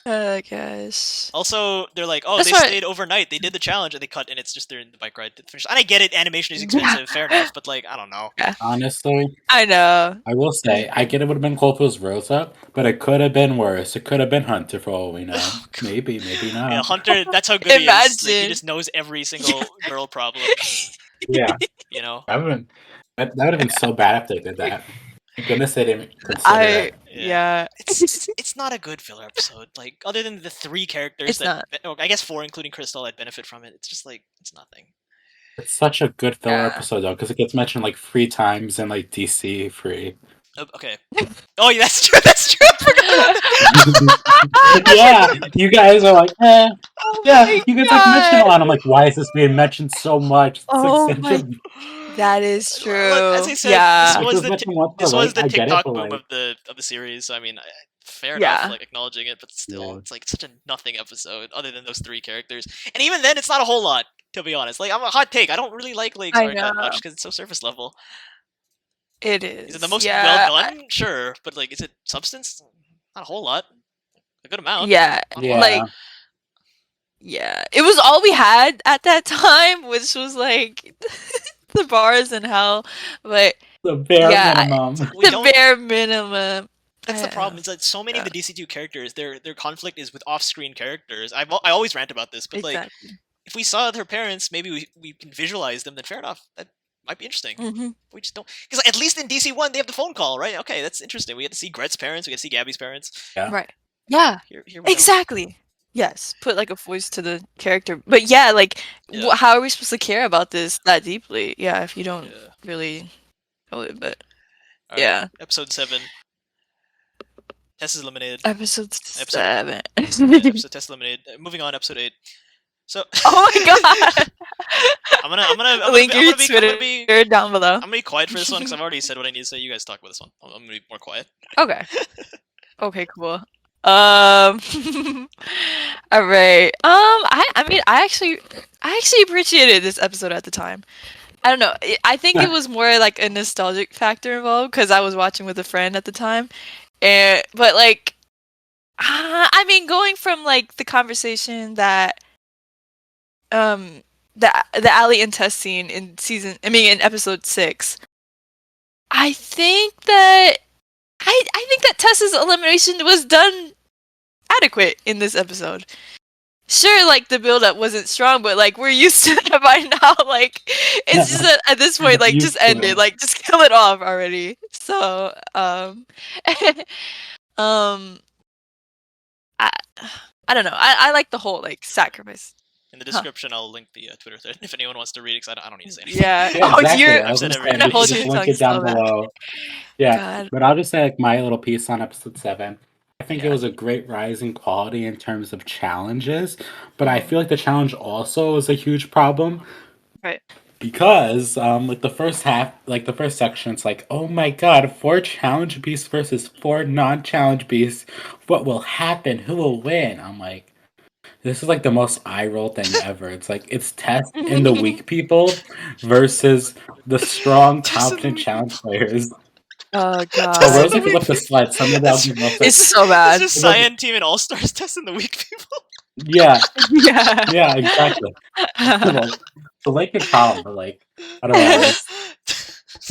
Oh gosh. Also, they're like, oh, That's they what- stayed overnight. They did the challenge, and they cut, and it's just they're in the bike ride to finish. And I get it, animation is expensive, fair enough, but like, I don't know. Honestly, I know. I will say, I get it would have been cool if it was Rosa, but it could have been worse. It could have been Hunter for all we know. Maybe not. Yeah, Hunter, that's how good he is. Like, he Imagine. just knows every single girl problem. Yeah. You know? That would have been so bad if they did that. Thank goodness they didn't consider it. Yeah. It's not a good filler episode. Like, other than the 3 characters It's not. I guess 4, including Crystal, that benefit from it. It's just like, it's nothing. It's such a good filler Yeah. episode though, because it gets mentioned like 3 times in like DC free. Okay. Oh, yeah, that's true. That's true. Yeah, you guys are like, Oh yeah, my you guys like mention a God. lot. I'm like, why is this being mentioned so much? It's Oh like my- such a That is true. Look, as I said, yeah. this was Because the mention once, this but, was like, the I get it, TikTok but, boom like- of the series. I mean, fair Yeah. enough, like acknowledging it, but still, Yeah. it's like such a nothing episode. Other than those 3 characters, and even then, it's not a whole lot. To be honest, like I'm a hot take. I don't really like Lake's I arc that know. much because it's so surface level. It is. Is it the most yeah. well done? Sure, but like, is it substance? Not a whole lot. A good amount. Yeah. Not a Yeah. lot. Like, yeah. It was all we had at that time, which was like the bars in hell. But the bare Yeah, minimum. We the don't- bare minimum. That's the problem. Is that so many of the DC2 characters, their conflict is with off-screen characters. I always rant about this, but like, Exactly. if we saw their parents, maybe we can visualize them. Then fair enough. That might be interesting. hmm We just don't, because at least in DC1 they have the phone call, right? Okay, that's interesting. We get to see Gret's parents. We get to see Gabby's parents. Yeah. Right. Yeah, Hear me out. exactly. Yes, put like a voice to the character. But yeah, like, Yeah. how are we supposed to care about this that deeply? Yeah, if you don't Yeah. really know it. But All right. yeah, Episode 7. Tess is eliminated. episode Episode 7. episode Tess eliminated. Moving on, episode 8. So Oh my god! I'm gonna Link I'm your gonna be Twitter down below. I'm gonna be quiet for this one because I've already said what I need to say. You guys talk about this one. I'm gonna be more quiet. Okay. Okay, cool. All right. I mean, I actually appreciated this episode at the time. I don't know. I think it was more like a nostalgic factor involved because I was watching with a friend at the time, but like, I mean, going from like the conversation that the Ali and Tess scene in in episode 6, I think that Tess's elimination was done adequate in this episode. Sure, like the build up wasn't strong, but like we're used to that by now. Like it's just that at this point, like just end it, like just kill it off already. So, I I don't know. I like the whole like sacrifice. In the description, I'll link the Twitter thread if anyone wants to read it. Because I don't need to say anything. Yeah. Yeah, Oh, exactly. you're I was I've said just everything. saying, hold just your link tongue it down so bad. below. Yeah, God. but I'll just say like my little piece on episode 7. I think it Yeah. was a great rise in quality in terms of challenges, but I feel like the challenge also was a huge problem. Right. Because like the first half, like the first section, it's like, oh my god, 4 challenge beasts versus 4 non-challenge beasts. What will happen? Who will win? I'm like, this is like the most eye roll thing ever. It's like it's Tess and the weak people versus the strong, Tess and the confident weak challenge players. Oh Tess So and god. Rosie the could weak lift the people. sled. Some of that would be most It's like, so It's bad. just It was- Cyan team and All Stars. Tess and the weak people. yeah, Yeah. yeah, exactly. Like, so like it's calm, but like I don't know.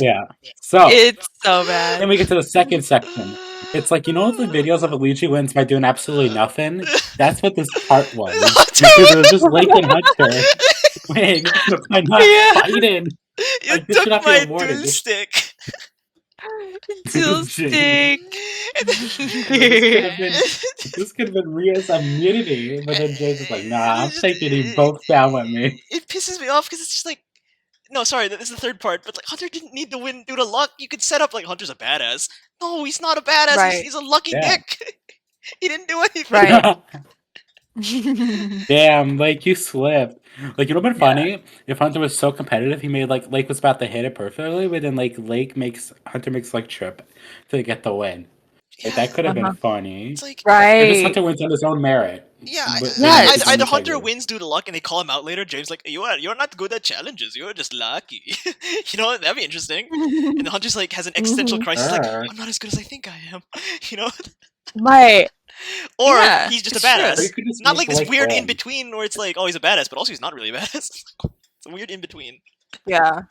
Yeah. So It's so bad. then we get to the second section. It's like, you know the videos of Luigi wins by doing absolutely nothing? That's what this part was. Because it was just Lake and Hunter winning by not Yeah. fighting. You Like, this should took not be my awarded. dual This- stick. Dual stick. This could have been Ria's immunity, but then James is like, nah, I'm taking you both down with me. It pisses me off because it's just like, no, sorry, this is the third part. But like, Hunter didn't need to win due to luck. You could set up like Hunter's a badass. No, he's not a badass. Right. He's a lucky Yeah. dick. He didn't do anything. Right. Damn, like you slipped. Like it would have been funny if Hunter was so competitive he made like Lake was about to hit it perfectly, but then like Hunter makes like trip to get the win. Like that could have been funny. It's like, If just Right. Hunter wins on his own merit. yeah, But- Yes. with either his Hunter integrity. wins due to luck and they call him out later. James like, you're not good at challenges. You're just lucky. You know, that'd be interesting. And Hunter's like has an existential crisis. Like, Sure. I'm not as good as I think I am. You know, Right. or Yeah, he's just a it's true. badass. Or you could just Not make like this Lake weird win. in between where it's like, oh, he's a badass, but also he's not really a badass. It's a weird in between. Yeah. Or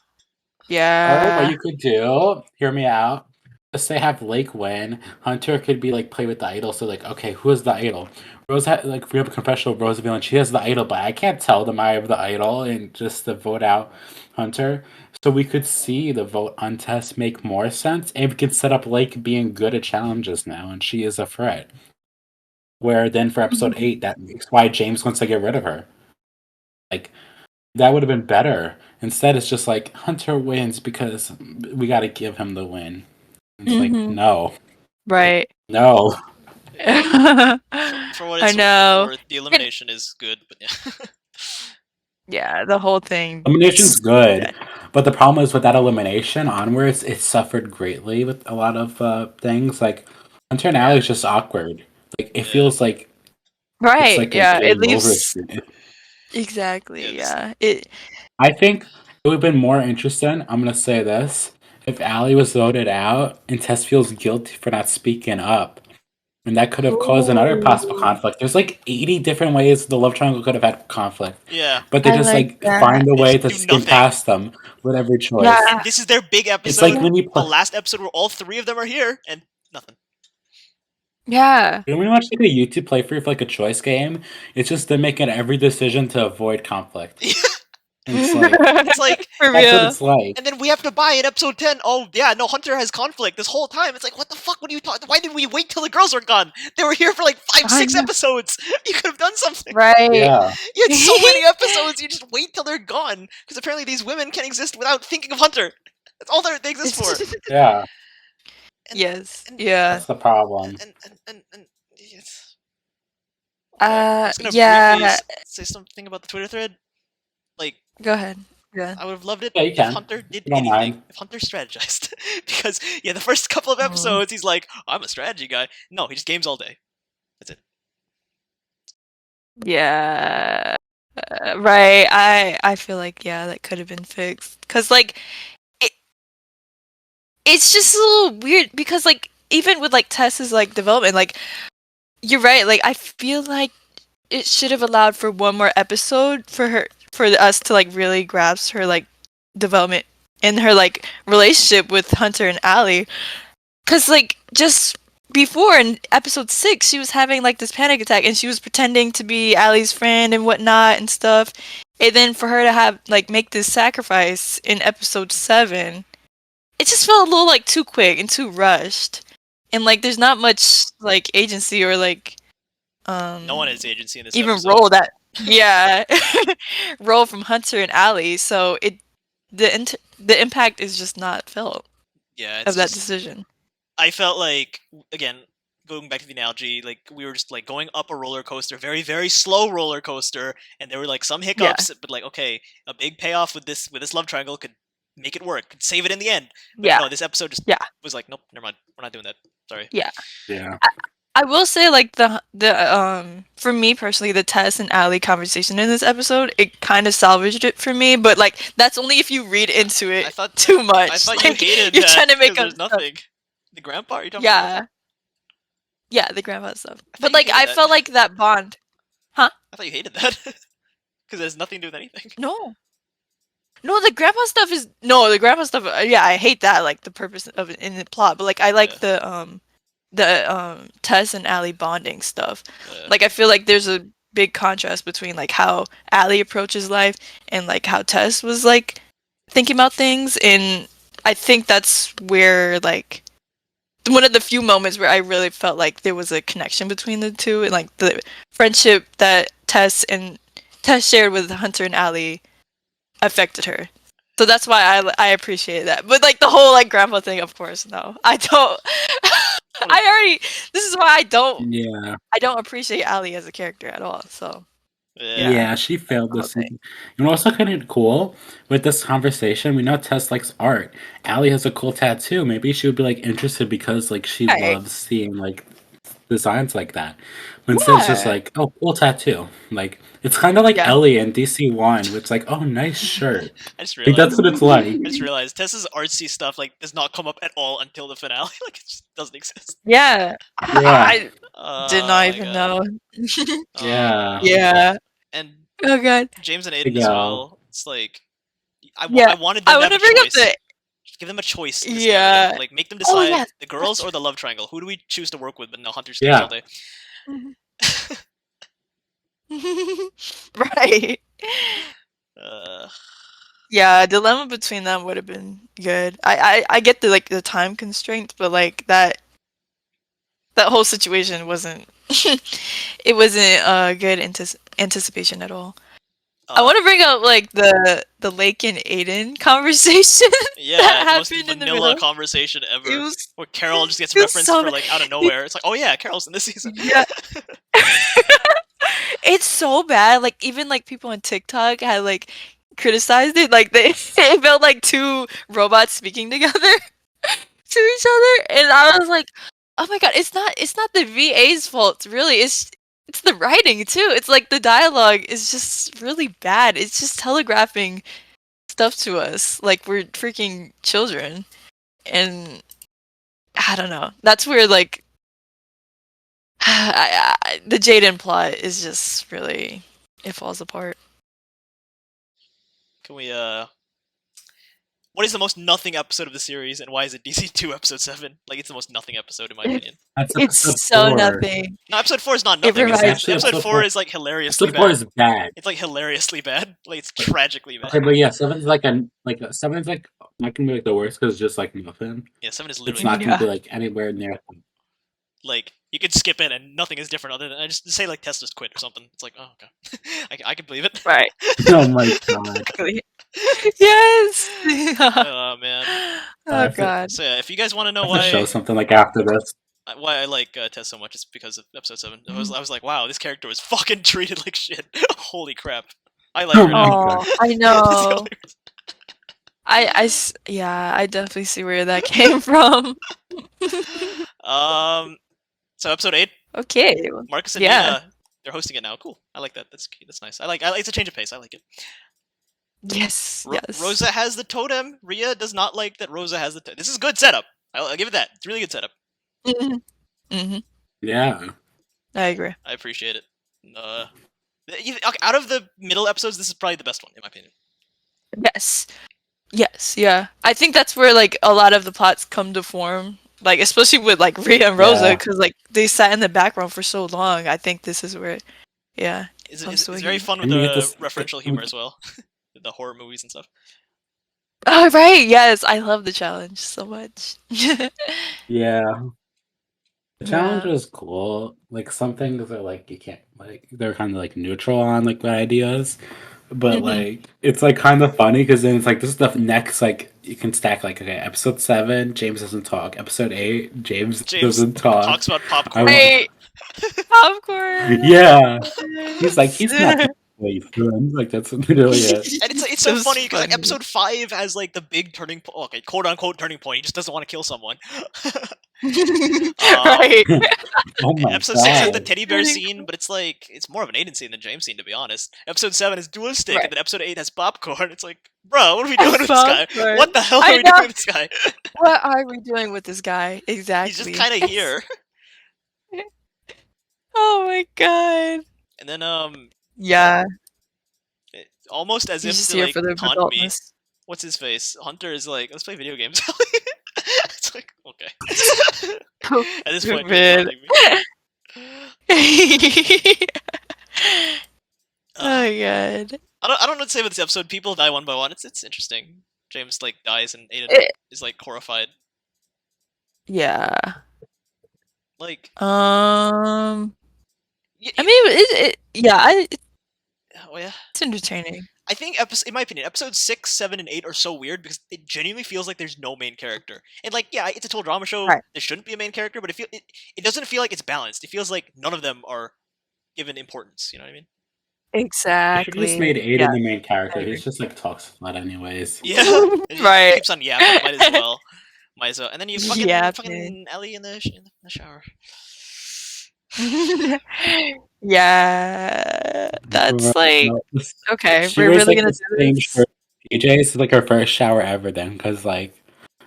Yeah. what you could do, hear me out. Let's say have Lake win. Hunter could be like play with the idol. So like, okay, who is the idol? Rose like we have a confessional of Roosevelt, and she has the idol, but I can't tell them I have the idol and just to vote out Hunter. So we could see the vote on Tess make more sense, and we can set up Lake being good at challenges now, and she is a threat. Where then for episode 8, that makes why James wants to get rid of her. Like that would have been better. Instead, it's just like Hunter wins because we got to give him the win. It's like no, Right. no. For what I it's know. worth, the elimination is good, but yeah. Yeah, the whole thing. Elimination's good, but the problem is with that elimination onwards, it suffered greatly with a lot of things. Like Hunter and Ally is just awkward. Like it feels like Right. it's like yeah. a It game over. leaves. Exactly. Yes. Yeah. I think it would have been more interesting. I'm gonna say this: if Ally was voted out and Tess feels guilty for not speaking up, and that could have caused another possible conflict. There's like 80 different ways the love triangle could have had conflict, Yeah. but they I just like that. find a They way just to do skim nothing. past them with every choice. Yeah. This is their big episode. It's like when you the play. last episode where all 3 of them are here and nothing. Yeah. When we watch like a YouTube playthrough for like a choice game, it's just them making every decision to avoid conflict. It's like It's like For that's what real. it's like. and then we have to buy in episode 10. Oh, yeah, no, Hunter has conflict this whole time. It's like, what the fuck? What are you talking? Why did we wait till the girls were gone? They were here for like 5, I 6 know. episodes. You could have done something. Right. Yeah. You had so many episodes. You just wait till they're gone because apparently these women can exist without thinking of Hunter. That's all they exist for. Yeah. And, Yes. and- Yeah. That's the problem. and yes. I'm just gonna briefly Yeah. say something about the Twitter thread. Like, Go ahead. Yeah. I would have loved it Yeah, you if can. Hunter did Don't anything. mind. If Hunter strategized, because the first couple of episodes, he's like, "I'm a strategy guy." No, he just games all day. That's it. Yeah. Right. I feel like that could have been fixed cuz like it's just a little weird because like even with like Tess's like development like you're right like I feel like it should have allowed for one more episode for us to like really grasp her like development in her like relationship with Hunter and Allie cuz like just before in episode 6 she was having like this panic attack and she was pretending to be Allie's friend and whatnot and stuff and then for her to have like make this sacrifice in episode 7 it just felt a little like too quick and too rushed and like there's not much like agency or like No one has agency in this even episode. role that role from Hunter and Allie so the impact is just not felt Yeah, it's of that just, decision. I felt like, again, going back to the analogy, like we were just like going up a roller coaster, very very slow roller coaster, and there were like some hiccups, but like okay, a big payoff with this love triangle could make it work, could save it in the end. But no, this episode just was like, nope, never mind, we're not doing that. Sorry. Yeah. Yeah. I will say like the for me personally the Tess and Allie conversation in this episode it kind of salvaged it for me but like that's only if you read into it too much. I thought like, you hated you're that trying to make there's up nothing. The grandpa? Are you talking about? Yeah, the grandpa stuff. But like I felt like that bond. Huh? I thought you hated that because it has nothing to do with anything. No, the grandpa stuff is the grandpa stuff. Yeah, I hate that. Like the purpose of it in the plot, but like I like the Tess and Allie bonding stuff. Like I feel like there's a big contrast between like how Allie approaches life and like how Tess was like thinking about things, and I think that's where like one of the few moments where I really felt like there was a connection between the two and like the friendship that Tess shared with Hunter and Allie affected her. So that's why I appreciate that. But like the whole like grandpa thing, of course, no. I don't this is why I don't appreciate Allie as a character at all. So Yeah, she failed this season. And also kind of cool with this conversation, we know Tess likes art. Allie has a cool tattoo. Maybe she would be like interested because like she loves seeing like designs like that. But instead it's just like, oh, cool tattoo. Like it's kind of like Ellie in DC1, where it's like, oh, nice shirt. I just realized. Like, that's what it's like. I just realized Tessa's artsy stuff like does not come up at all until the finale. Like it just doesn't exist. Yeah. I did not even know. Yeah. And oh god. James and Aiden as well. It's like I wanted them to have a choice. Just give them a choice in this narrative. Like make them decide the girls or the love triangle. Who do we choose to work with? But no, Hunter stays all day. Right. Yeah, dilemma between them would have been good. I get the like the time constraints, but like that whole situation wasn't it wasn't good anticipation at all. I want to bring up like the Lake and Aiden conversation. Yeah, that the most happened vanilla conversation ever. Where Carol just gets referenced so for like out of nowhere. It's like, oh yeah, Carol's in this season. Yeah. It's so bad. Like even like people on TikTok had like criticized it. Like it felt like two robots speaking together to each other, and I was like, oh my god, it's not the VA's fault. Really, it's the writing too. It's like the dialogue is just really bad. It's just telegraphing stuff to us like we're freaking children, and I don't know. That's where like the Jaden plot is just really it falls apart. Can we What is the most nothing episode of the series, and why is it DC2 episode 7? Like, it's the most nothing episode in my opinion. That's It's episode so 4. nothing. No, episode 4 is not It nothing. reminds- Actually, episode 4 4 is like hilariously Episode 4 bad. is bad. It's like hilariously bad. Like, it's tragically bad. Okay, but yeah, 7's like 7's like not gonna be like the worst because it's just like nothing. Yeah, 7 is It's literally not nothing. gonna be like anywhere near. Like, you could skip it and nothing is different other than I just say like Tesla's quit or something. It's like, oh okay, I can believe it. Right. Oh my god. Yes. Oh man. Oh god. So yeah, if you guys want to know I have to show why something like after this. I like Tess so much, it's because of episode 7. I was like, wow, this character was fucking treated like shit. Holy crap. I like Oh her my now. God. Oh, I That's the know. only reason. I definitely see where that came from. So episode 8, Okay. Marcus and Yeah. Nina, they're hosting it now. Cool. I like that. That's nice. I like it's a change of pace. I like it. Yes. Yes. Rosa has the totem. Rhea does not like that Rosa has the totem. This is good setup. I'll give it that. It's really good setup. Mm-hmm. Yeah. I agree. I appreciate it. Out of the middle episodes, this is probably the best one, in my opinion. Yes. Yes. Yeah. I think that's where like a lot of the plots come to form. Like especially with like Rhea and Rosa, Yeah. because like they sat in the background for so long. I think this is where, yeah. It's very fun with And you the get this- referential humor as well. The horror movies and stuff. Oh right. Yes, I love the challenge so much. Yeah. The challenge Yeah. was cool. Like some things are like you can't like they're kind of like neutral on like the ideas, but Mhm. like it's like kind of funny because then it's like this is the next like you can stack like okay episode 7 James doesn't talk, episode 8 James doesn't talk. Talks about I popcorn. want- Right. Popcorn. Yeah, he's not friends. Like that's literally it. And it's so It was funny because like funny. episode 5 has like the big turning point, okay, quote unquote turning point. He just doesn't want to kill someone. Right. Oh my Episode 6 has the god. teddy bear Turning scene, but it's like it's more of an Aiden scene than James scene, to be honest. Episode 7 is dualistic, Right. and then episode 8 has popcorn. It's like, bro, what are we doing with this guy? Popcorn. What the hell are I we know. doing with this guy? What are we doing with this guy? Exactly. He's just kind of here. Oh my god. And then Yeah. almost as He's if just to here like for the taunt me. adultness. What's his face? Hunter is like, let's play video games. It's like, okay. At this point, you're Stupid. taunting me. Oh my god. I don't know what to say about this episode. People die one by one. It's interesting. James like dies and Aiden It- is like horrified. Yeah. Like, I mean, oh yeah. it's entertaining. I think in my opinion, episodes 6, 7, and 8 are so weird because it genuinely feels like there's no main character. And like, yeah, it's a total drama show. Right. There shouldn't be a main character, but it doesn't feel like it's balanced. It feels like none of them are given importance. You know what I mean? They Exactly. should have just made Aiden Yeah. the main character. I agree. He's just like talks a lot anyways. Yeah. It just Right. keeps on yapping. Might as well. And then you fucking Yapping. Ellie in the shower. Yeah. That's like okay. She We're wears, really like, gonna the do same this. shirt. PJs is like her first shower ever then, because like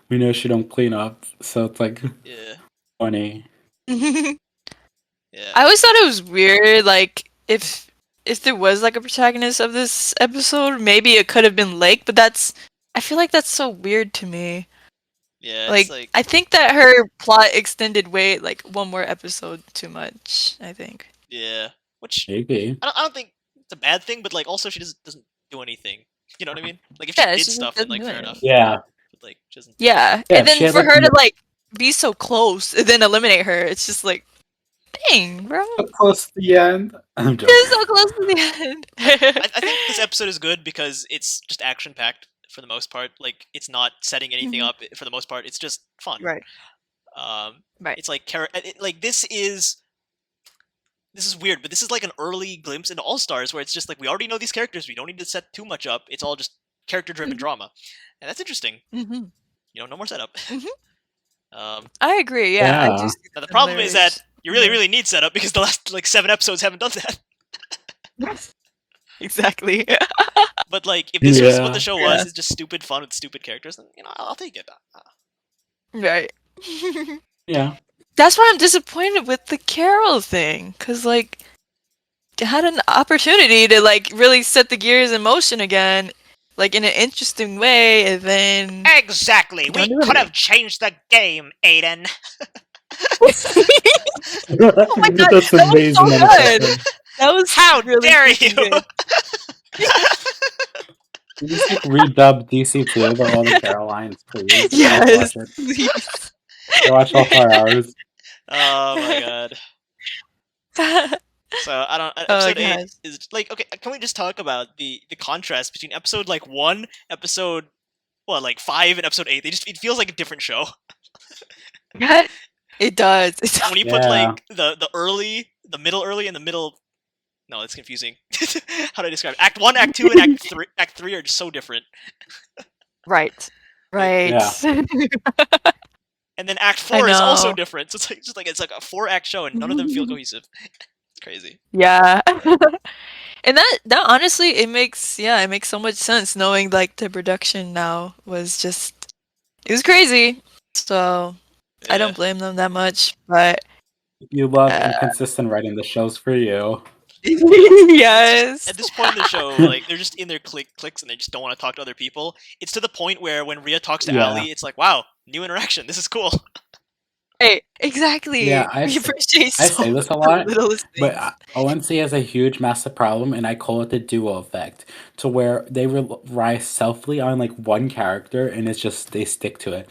we know she don't clean up, so it's like Yeah. funny. Yeah. I always thought it was weird, like if there was like a protagonist of this episode, maybe it could have been Lake, but I feel like that's so weird to me. Yeah. Like, It's like I think that her plot extended way like one more episode too much. I think. yeah. Which Maybe. I don't think it's a bad thing, but like also she doesn't do anything. You know what I mean? Like if Yeah, she she did just stuff, then like doesn't do fair anything. enough. Yeah. But like she doesn't. Yeah, Yeah, and then she had, for like, her to no- like be so close and then eliminate her, it's just like, dang, bro, So close to the end. I'm joking. you're so close to the end. I think this episode is good because it's just action packed for the most part. Like it's not setting anything Mhm. up for the most part. It's just fun. Right. Right. It's like like this is weird, but this is like an early glimpse into All Stars where it's just like we already know these characters. We don't need to set too much up. It's all just character driven Mhm. drama, and that's interesting. hmm You know, no more setup. Mhm. Um, I agree. Yeah, I Yeah. do. See now the problem is that you Yeah. really need setup because the last like 7 episodes haven't done that. exactly. But like, if this was what Yeah. the show was, it's just stupid fun with stupid characters, then I'll take it. right. Yeah. That's why I'm disappointed with the Carol thing, cause like, they had an opportunity to like really set the gears in motion again, like in an interesting way, and then Exactly. We don't do could have anything. changed the game, Aiden. Oh my god, That's that was amazing so that it good. happened. That was How really dare freaking you? good. You just like redub DC2 by all the Carolines, please. I'll Yes, watch it. please. I watch all 4 hours. Oh my god. So I don't. Oh Episode 8 gosh. is like, okay. Can we just talk about the contrast between episode like 1, episode like 5, and episode 8? It feels like a different show. Yeah, it does. When you put Yeah. like the early, the middle early, and the middle. No, that's confusing. How do I describe it? Act 1, Act 2, and Act 3 are just so different. Right. Right. Yeah. And then Act 4 is also different. So it's like a 4-act show, and none of them feel cohesive. It's crazy. Yeah. And that honestly, it makes so much sense knowing like the production now was just, it was crazy. So I don't blame them that much, but If you love inconsistent writing, the show's for you. yes. At this point in the show, like they're just in their clicks and they just don't want to talk to other people. It's to the point where when Rhea talks to Yeah. Ali, it's like, wow, new interaction. This is cool. Hey, exactly. Yeah, We appreciate I so say this a the lot, littlest things. but ONC has a huge, massive problem, and I call it the duo effect, to where they rely selfly on like one character, and it's just they stick to it.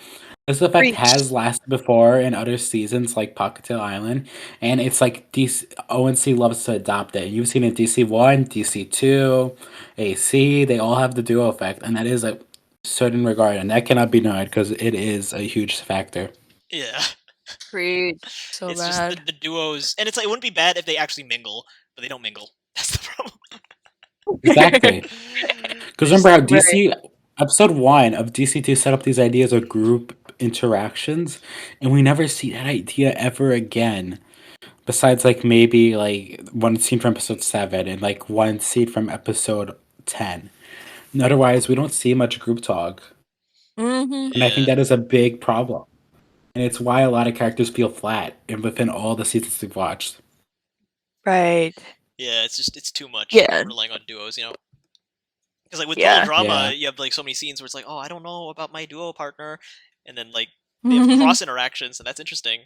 This effect Preach. has lasted before in other seasons, like Pocketail Island, and it's like ONC loves to adopt it. You've seen it in DC1, DC2, AC. They all have the duo effect, and that is a certain regard, and that cannot be denied because it is a huge factor. Yeah. Preach. So It's bad. just the duos, and it's like it wouldn't be bad if they actually mingle, but they don't mingle. That's the problem. Exactly. Because remember how Right. DC episode 1 of DC2 set up these ideas of group interactions, and we never see that idea ever again. Besides, like maybe like one scene from episode 7 and like one scene from episode 10. And otherwise, we don't see much group talk, Mm-hmm. and I think that is a big problem. And it's why a lot of characters feel flat, and within all the seasons we've watched. Right. Yeah, it's too much relying on duos, you know. Because like with total drama, you have like so many scenes where it's like, oh, I don't know about my duo partner, and then like they have cross interactions, and that's interesting.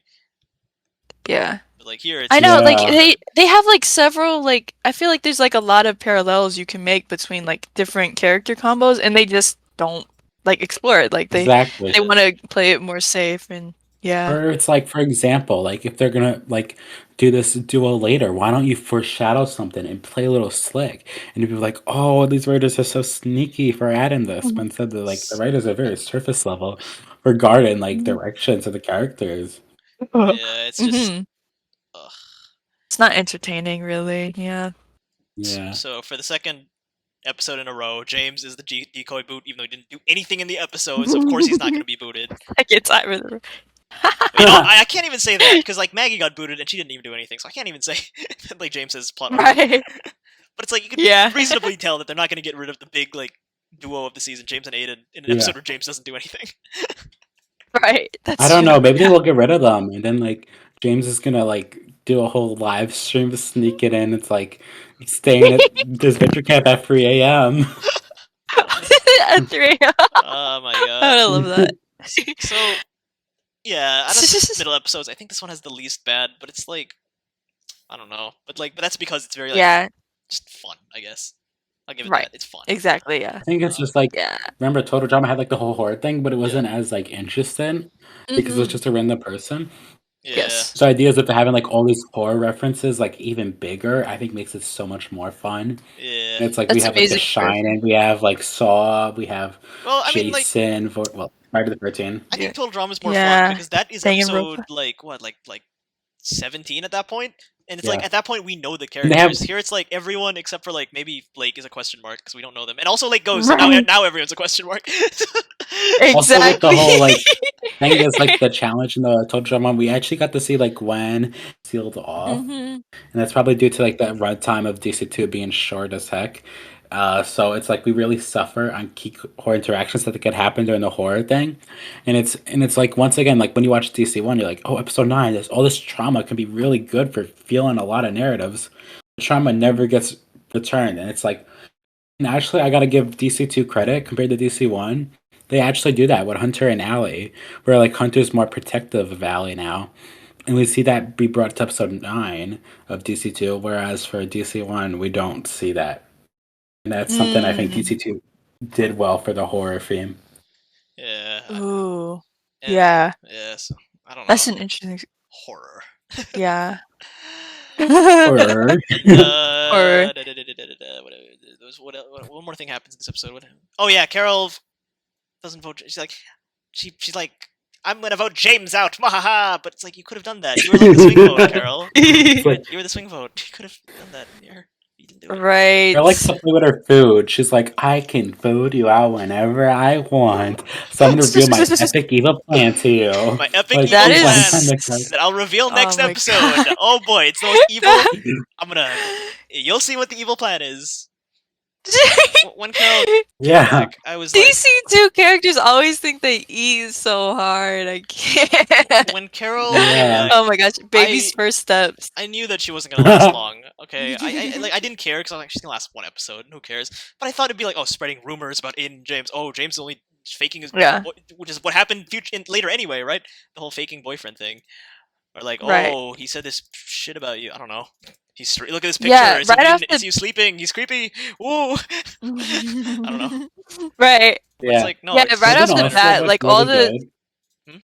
Yeah. But like here, it's I know, like they have like several, like I feel like there's like a lot of parallels you can make between like different character combos, and they just don't like explore it. Like they want to play it more safe, and Or it's like, for example, like if they're gonna like do this duo later, why don't you foreshadow something and play a little slick? And you'd be like, oh, these writers are so sneaky for adding this. But instead, like the writers are very surface level regarding like directions of the characters. Yeah, it's just. It's not entertaining, really. Yeah. Yeah. So for the second episode in a row, James is the Decoy boot, even though he didn't do anything in the episode. So of course he's not going to be booted. Second time in a row. But, you know, I can't even say that because like Maggie got booted and she didn't even do anything, so I can't even say that, like James's plot. Right. But it's like you can reasonably tell that they're not going to get rid of the big like duo of the season, James and Aiden, in an episode where James doesn't do anything. Right. That's I don't know. Maybe they will get rid of them, and then like James is gonna like do a whole live stream to sneak it in. It's like staying at Disventure Camp at 3 a.m. At 3 a.m. Oh my god! I love that. So yeah, out of the middle episodes, I think this one has the least bad, but it's like I don't know, but that's because it's very like just fun, I guess. I'll give it that. It's fun. Exactly. Yeah. I think it's just like remember Total Drama had like the whole horror thing, but it wasn't as like interesting because it was just a random person. Yes. So ideas of having like all these horror references like even bigger, I think makes it so much more fun. Yeah. And it's like we have like The Shining, we have like Saw, we have Jason, Friday the 13th. I think Total Drama is more fun because that is episode like 17 at that point. And it's like at that point we know the characters. Here it's like everyone except for like maybe Blake is a question mark because we don't know them, and also like goes now everyone's a question mark. Exactly. Also with the whole like thing is like the challenge in the Total Drama, we actually got to see like Gwen sealed off, and that's probably due to like the runtime of DC2 being short as heck. So it's like we really suffer on key horror interactions that could happen during the horror thing, and it's like once again like when you watch DC1, you're like, oh, episode 9, there's all this trauma can be really good for feeling a lot of narratives. The trauma never gets returned, and it's like And actually, I gotta give DC2 credit compared to DC1. They actually do that with Hunter and Allie, where like Hunter's more protective of Allie now. And we see that be brought to episode 9 of DC2, whereas for DC1, we don't see that. And that's something I think DC2 did well for the horror theme. Yeah. Ooh. Yeah. Yes. I don't know. That's an interesting. Horror. Yeah. Horror. Horror. One more thing happens in this episode. Oh yeah, Carol doesn't vote. She's like, she's like, I'm gonna vote James out. Mahaha! But it's like you could have done that. You were like the swing vote, Carol. You were the swing vote. You could have done that. You didn't do it. Right. I like to play with her food. She's like, I can food you out whenever I want. So I'm gonna reveal my epic evil plan to you. My epic Like, evil that plan is- that I'll reveal next my episode. God. Oh boy, it's the most evil. You'll see what the evil plan is. When Carol Yeah. back, I was like, DC2 characters always think they eat so hard. I can't. when Carol, Yeah. Oh my gosh, baby's first steps. I knew that she wasn't gonna last long. Okay, I didn't care because I was like, she's gonna last one episode. Who cares? But I thought it'd be like, oh, spreading rumors about Aiden and James. Oh, James is only faking his, Yeah. which is what happened later anyway, right? The whole faking boyfriend thing, or like, Right. oh, he said this shit about you. I don't know. Look at this picture. Yeah, it's, right him, after- it's you sleeping. He's creepy. Woo. I don't know. Right. Yeah. It's like no. Yeah, it's right just after better. that, like all the. good.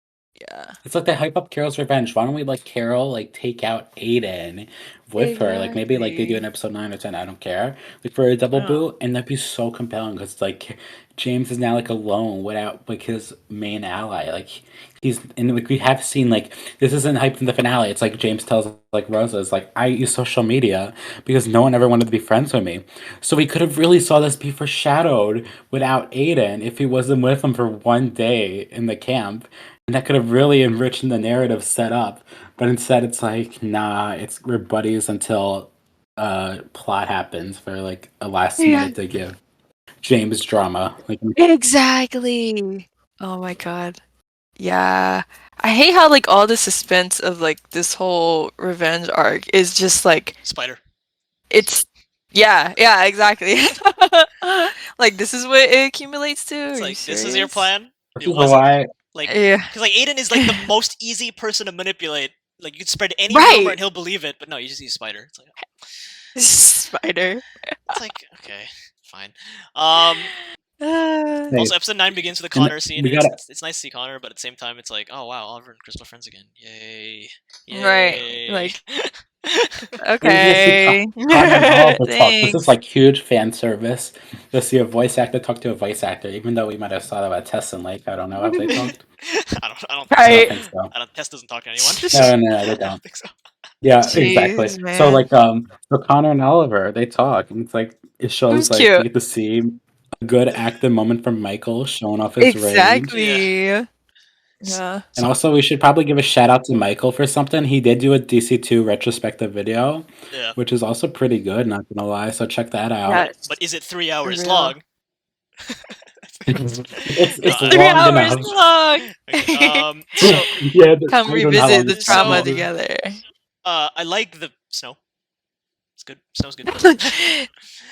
Yeah. It's like they hype up Carol's revenge. Why don't we let Carol like take out Aiden with her? Like maybe like they do in episode 9 or 10. I don't care. Like for a double Yeah. boot, and that'd be so compelling because like James is now like alone without like his main ally. Like he's and like we have seen like this isn't hyped in the finale. It's like James tells like Rosa is like I use social media because no one ever wanted to be friends with me. So we could have really saw this be foreshadowed without Aiden if he wasn't with him for one day in the camp. And that could have really enriched the narrative set up. But instead it's like, nah, we're buddies until plot happens for like a last minute to give James drama. Like Exactly. Oh my god. Yeah. I hate how like all the suspense of like this whole revenge arc is just like Spider. it's yeah, exactly. Like this is what it accumulates to. It's Are like you this is your serious? plan. this It is wasn't why like Yeah. because like Aiden is like the most easy person to manipulate. Like you could spread any Right. rumor and he'll believe it. But no, you just use Spider. It's like Spider. it's like okay, fine. Uh, Hey, Also, episode 9 begins with a Connor scene. we And gotta- it's nice to see Connor, but at the same time, it's like, oh wow, Oliver and Crystal friends again. Yay! Right, like- okay. okay. Connor and Oliver talk. This Thanks. is like huge fan service to see a voice actor talk to a voice actor, even though we might have saw that about Tess and Lake. I don't know if they talked. I don't I Right. don't think so. Tess doesn't talk to anyone. No, they I don't. don't think so. Yeah, Jeez, exactly. So man. like so Connor and Oliver, they talk and it's like it shows was like cute. you get to see a good acting moment from Michael showing off his range. Exactly. Yeah. And also we should probably give a shout out to Michael for something. He did do a DC2 retrospective video, Yeah. which is also pretty good, not gonna lie. So check that out. Yeah. But is it 3 hours real. long? It's God. 3 long hours enough. long. Okay, so Yeah, Come I don't know how long revisit the this trauma episode is. together. I like the snow. It's good. Snow's good.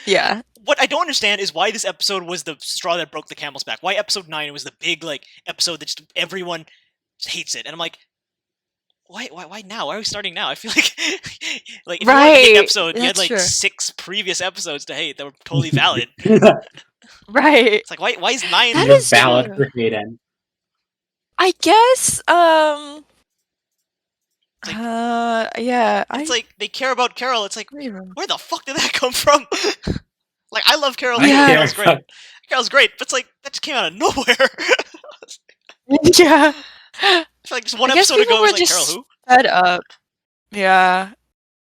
Yeah. What I don't understand is why this episode was the straw that broke the camel's back. Why episode 9 was the big like episode that just everyone just hates it, and I'm like, why now? Why are we starting now? I feel like like if you wanted to hate an Right, episode, you had that's like true. 6 previous episodes to hate that were totally valid. Right. It's like why is 9? That You're is valid true. for Hayden. I guess Like- yeah. It's like they care about Carol. It's like I where the fuck did that come from? Like I love Carol. I too. Yeah. Carol's great. Carol's great, but it's like that just came out of nowhere. yeah. I feel like just one I guess episode people ago it was were like just Carol who? fed up. Yeah.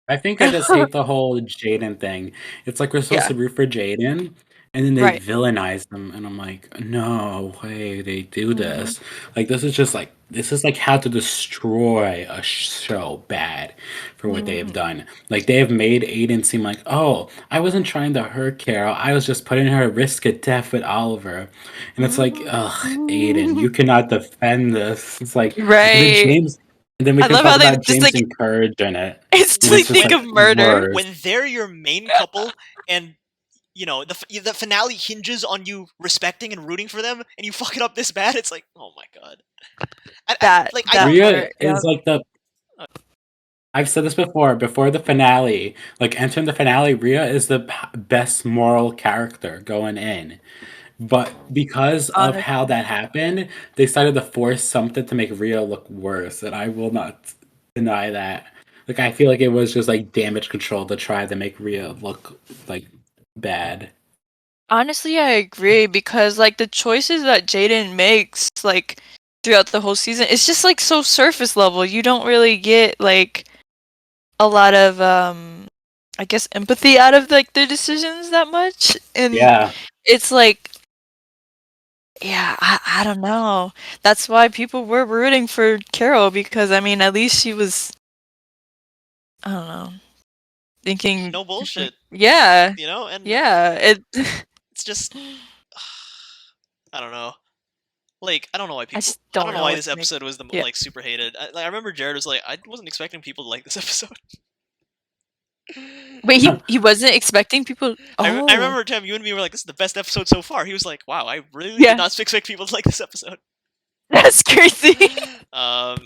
I think I just hate the whole Jaden thing. It's like we're supposed Yeah. to root for Jaden, and then they Right. villainize them, and I'm like, no way they do Mhm. this. Like this is like how to destroy a show bad for what they have done. Like they have made Aiden seem like, oh, I wasn't trying to hurt Carol. I was just putting her at risk of death with Oliver. And it's like, ugh, Aiden, you cannot defend this. It's like Right. and then we I can love talk how they about just, James like- encouraging it. It's And like it's just think like of murder. worse. When they're your main couple and the finale hinges on you respecting and rooting for them, and you fuck it up this bad. It's like, oh my god. That Rhea part, is like the. I've said this before the finale, like entering the finale, Rhea is the best moral character going in. But because of how that happened, they decided to force something to make Rhea look worse, and I will not deny that. Like, I feel like it was just like damage control to try to make Rhea look like bad. Honestly, I agree, because like the choices that Jaden makes like throughout the whole season, it's just like so surface level. You don't really get like a lot of I guess empathy out of like their decisions that much. And Yeah. it's like, yeah, I don't know. That's why people were rooting for Carol, because I mean, at least she was, I don't know, thinking No bullshit. Yeah. And yeah, it's just I don't know. Like, I don't know why people. just I don't don't know know why what this to make- episode was Yeah. like super hated. I remember Jared was like, I wasn't expecting people to like this episode. Wait, he wasn't expecting people. Oh, I remember Tim, you and me were like, this is the best episode so far. He was like, wow, I really Yeah. did not expect people to like this episode. That's crazy. And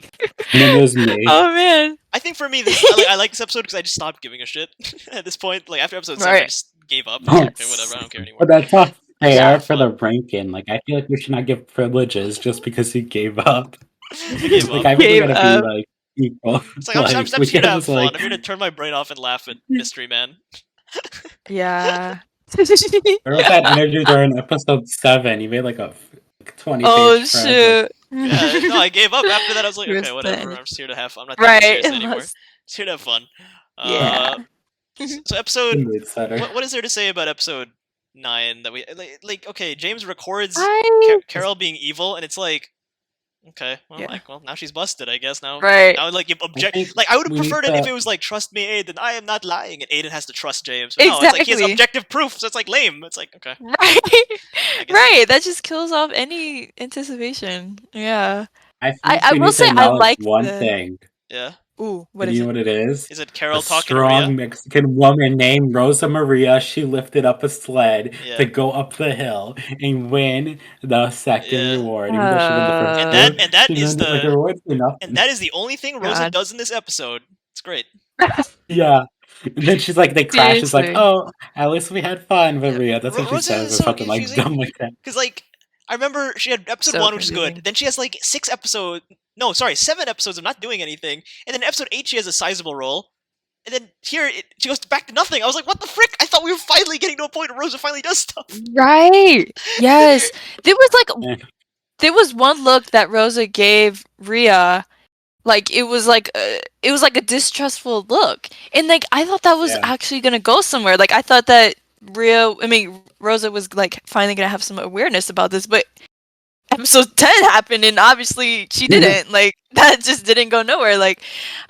then there's me. Oh man. I think for me, I like this episode because I just stopped giving a shit at this point. Like after episode 7, I Right. just gave up. I was like, okay, whatever, I don't care anymore. But that's not fair Yeah, for the ranking. Like, I feel like we should not give privileges just because he gave up. I gave Like, up. I think we Gave gotta up. be like equal. It's like I'm just we here to can't have just, fun. like- I'm here to turn my brain off and laugh at Mystery Man. Yeah. Where was that interview during episode 7? You made like a 20 Oh page spread. shoot. Yeah, no, I gave up after that. I was like, You're okay, whatever. spent. I'm just here to have. I'm not taking it Right. seriously anymore. Let's- Just here to have fun. Yeah. So episode. Mood setter. What is there to say about episode 9 that we like? Okay, James records I- Carol being evil, and it's like, okay, well, Yeah. now she's busted, I guess. Now, Right. now like you object. think Like I would have we need preferred it if to- it was like, trust me, Aiden, I am not lying, and Aiden has to trust James. But no, it's like he has Exactly. objective proof, so it's like lame. It's like, okay, Right. I guess Right. That just kills off any anticipation. Yeah. I think I we will need to say I acknowledge like one the- thing. yeah. Ooh, what Do is you it? know what it is? Is it Carol A talking to strong Rhea? Mexican woman named Rosa Maria. She lifted up a sled Yeah. to go up the hill and win the second Yeah. reward. Even though she won the first And two, that she is didn't- like, the reward's enough. and that is the only thing Rosa God. does in this episode. It's great. Yeah. And then she's like, they crash. It's like, Seriously. oh, at least we had fun with Yeah. Rhea. That's what she Rosa says, is or so something like confusing. dumb like that. Because like I remember she had episode So 1, which is confusing. good. Then she has like 7 episodes of not doing anything, and then episode 8 she has a sizable role. And then here she goes back to nothing. I was like, what the frick? I thought we were finally getting to a point where Rosa finally does stuff. Right. Yes. There was Yeah. like there was one look that Rosa gave Rhea, like it was like a distrustful look. And like I thought that was Yeah. actually going to go somewhere. Like I thought that Rosa was like finally going to have some awareness about this, but episode 10 happened and obviously she didn't. Like that just didn't go nowhere. Like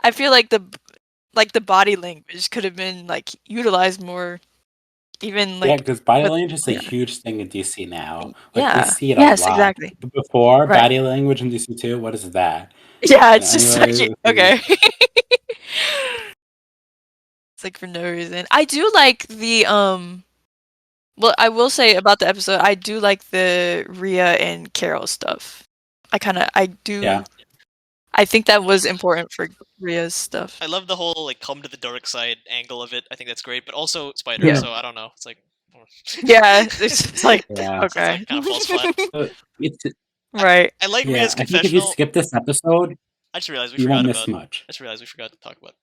I feel like the body language could have been like utilized more, even like Yeah, because body but- language is a yeah. huge thing in DC now. Like, Yeah. we see it Yes, a lot. exactly. Before, Right. body language in DC 2, what is that? Yeah, it's just like Anyway, okay. It's like for no reason. I do like the well, I will say about the episode, I do like the Rhea and Carol stuff. I do Yeah. I think that was important for Rhea's stuff. I love the whole like come to the dark side angle of it. I think that's great, but also Spider. Yeah. So I don't know. It's like Yeah, it's just like Yeah. it's okay. like, kind of falls flat. It's, Right. I like yeah, Rhea's I think if you confessional. skip this episode, I just realized we you forgot won't about. miss much. I just realized we forgot to talk about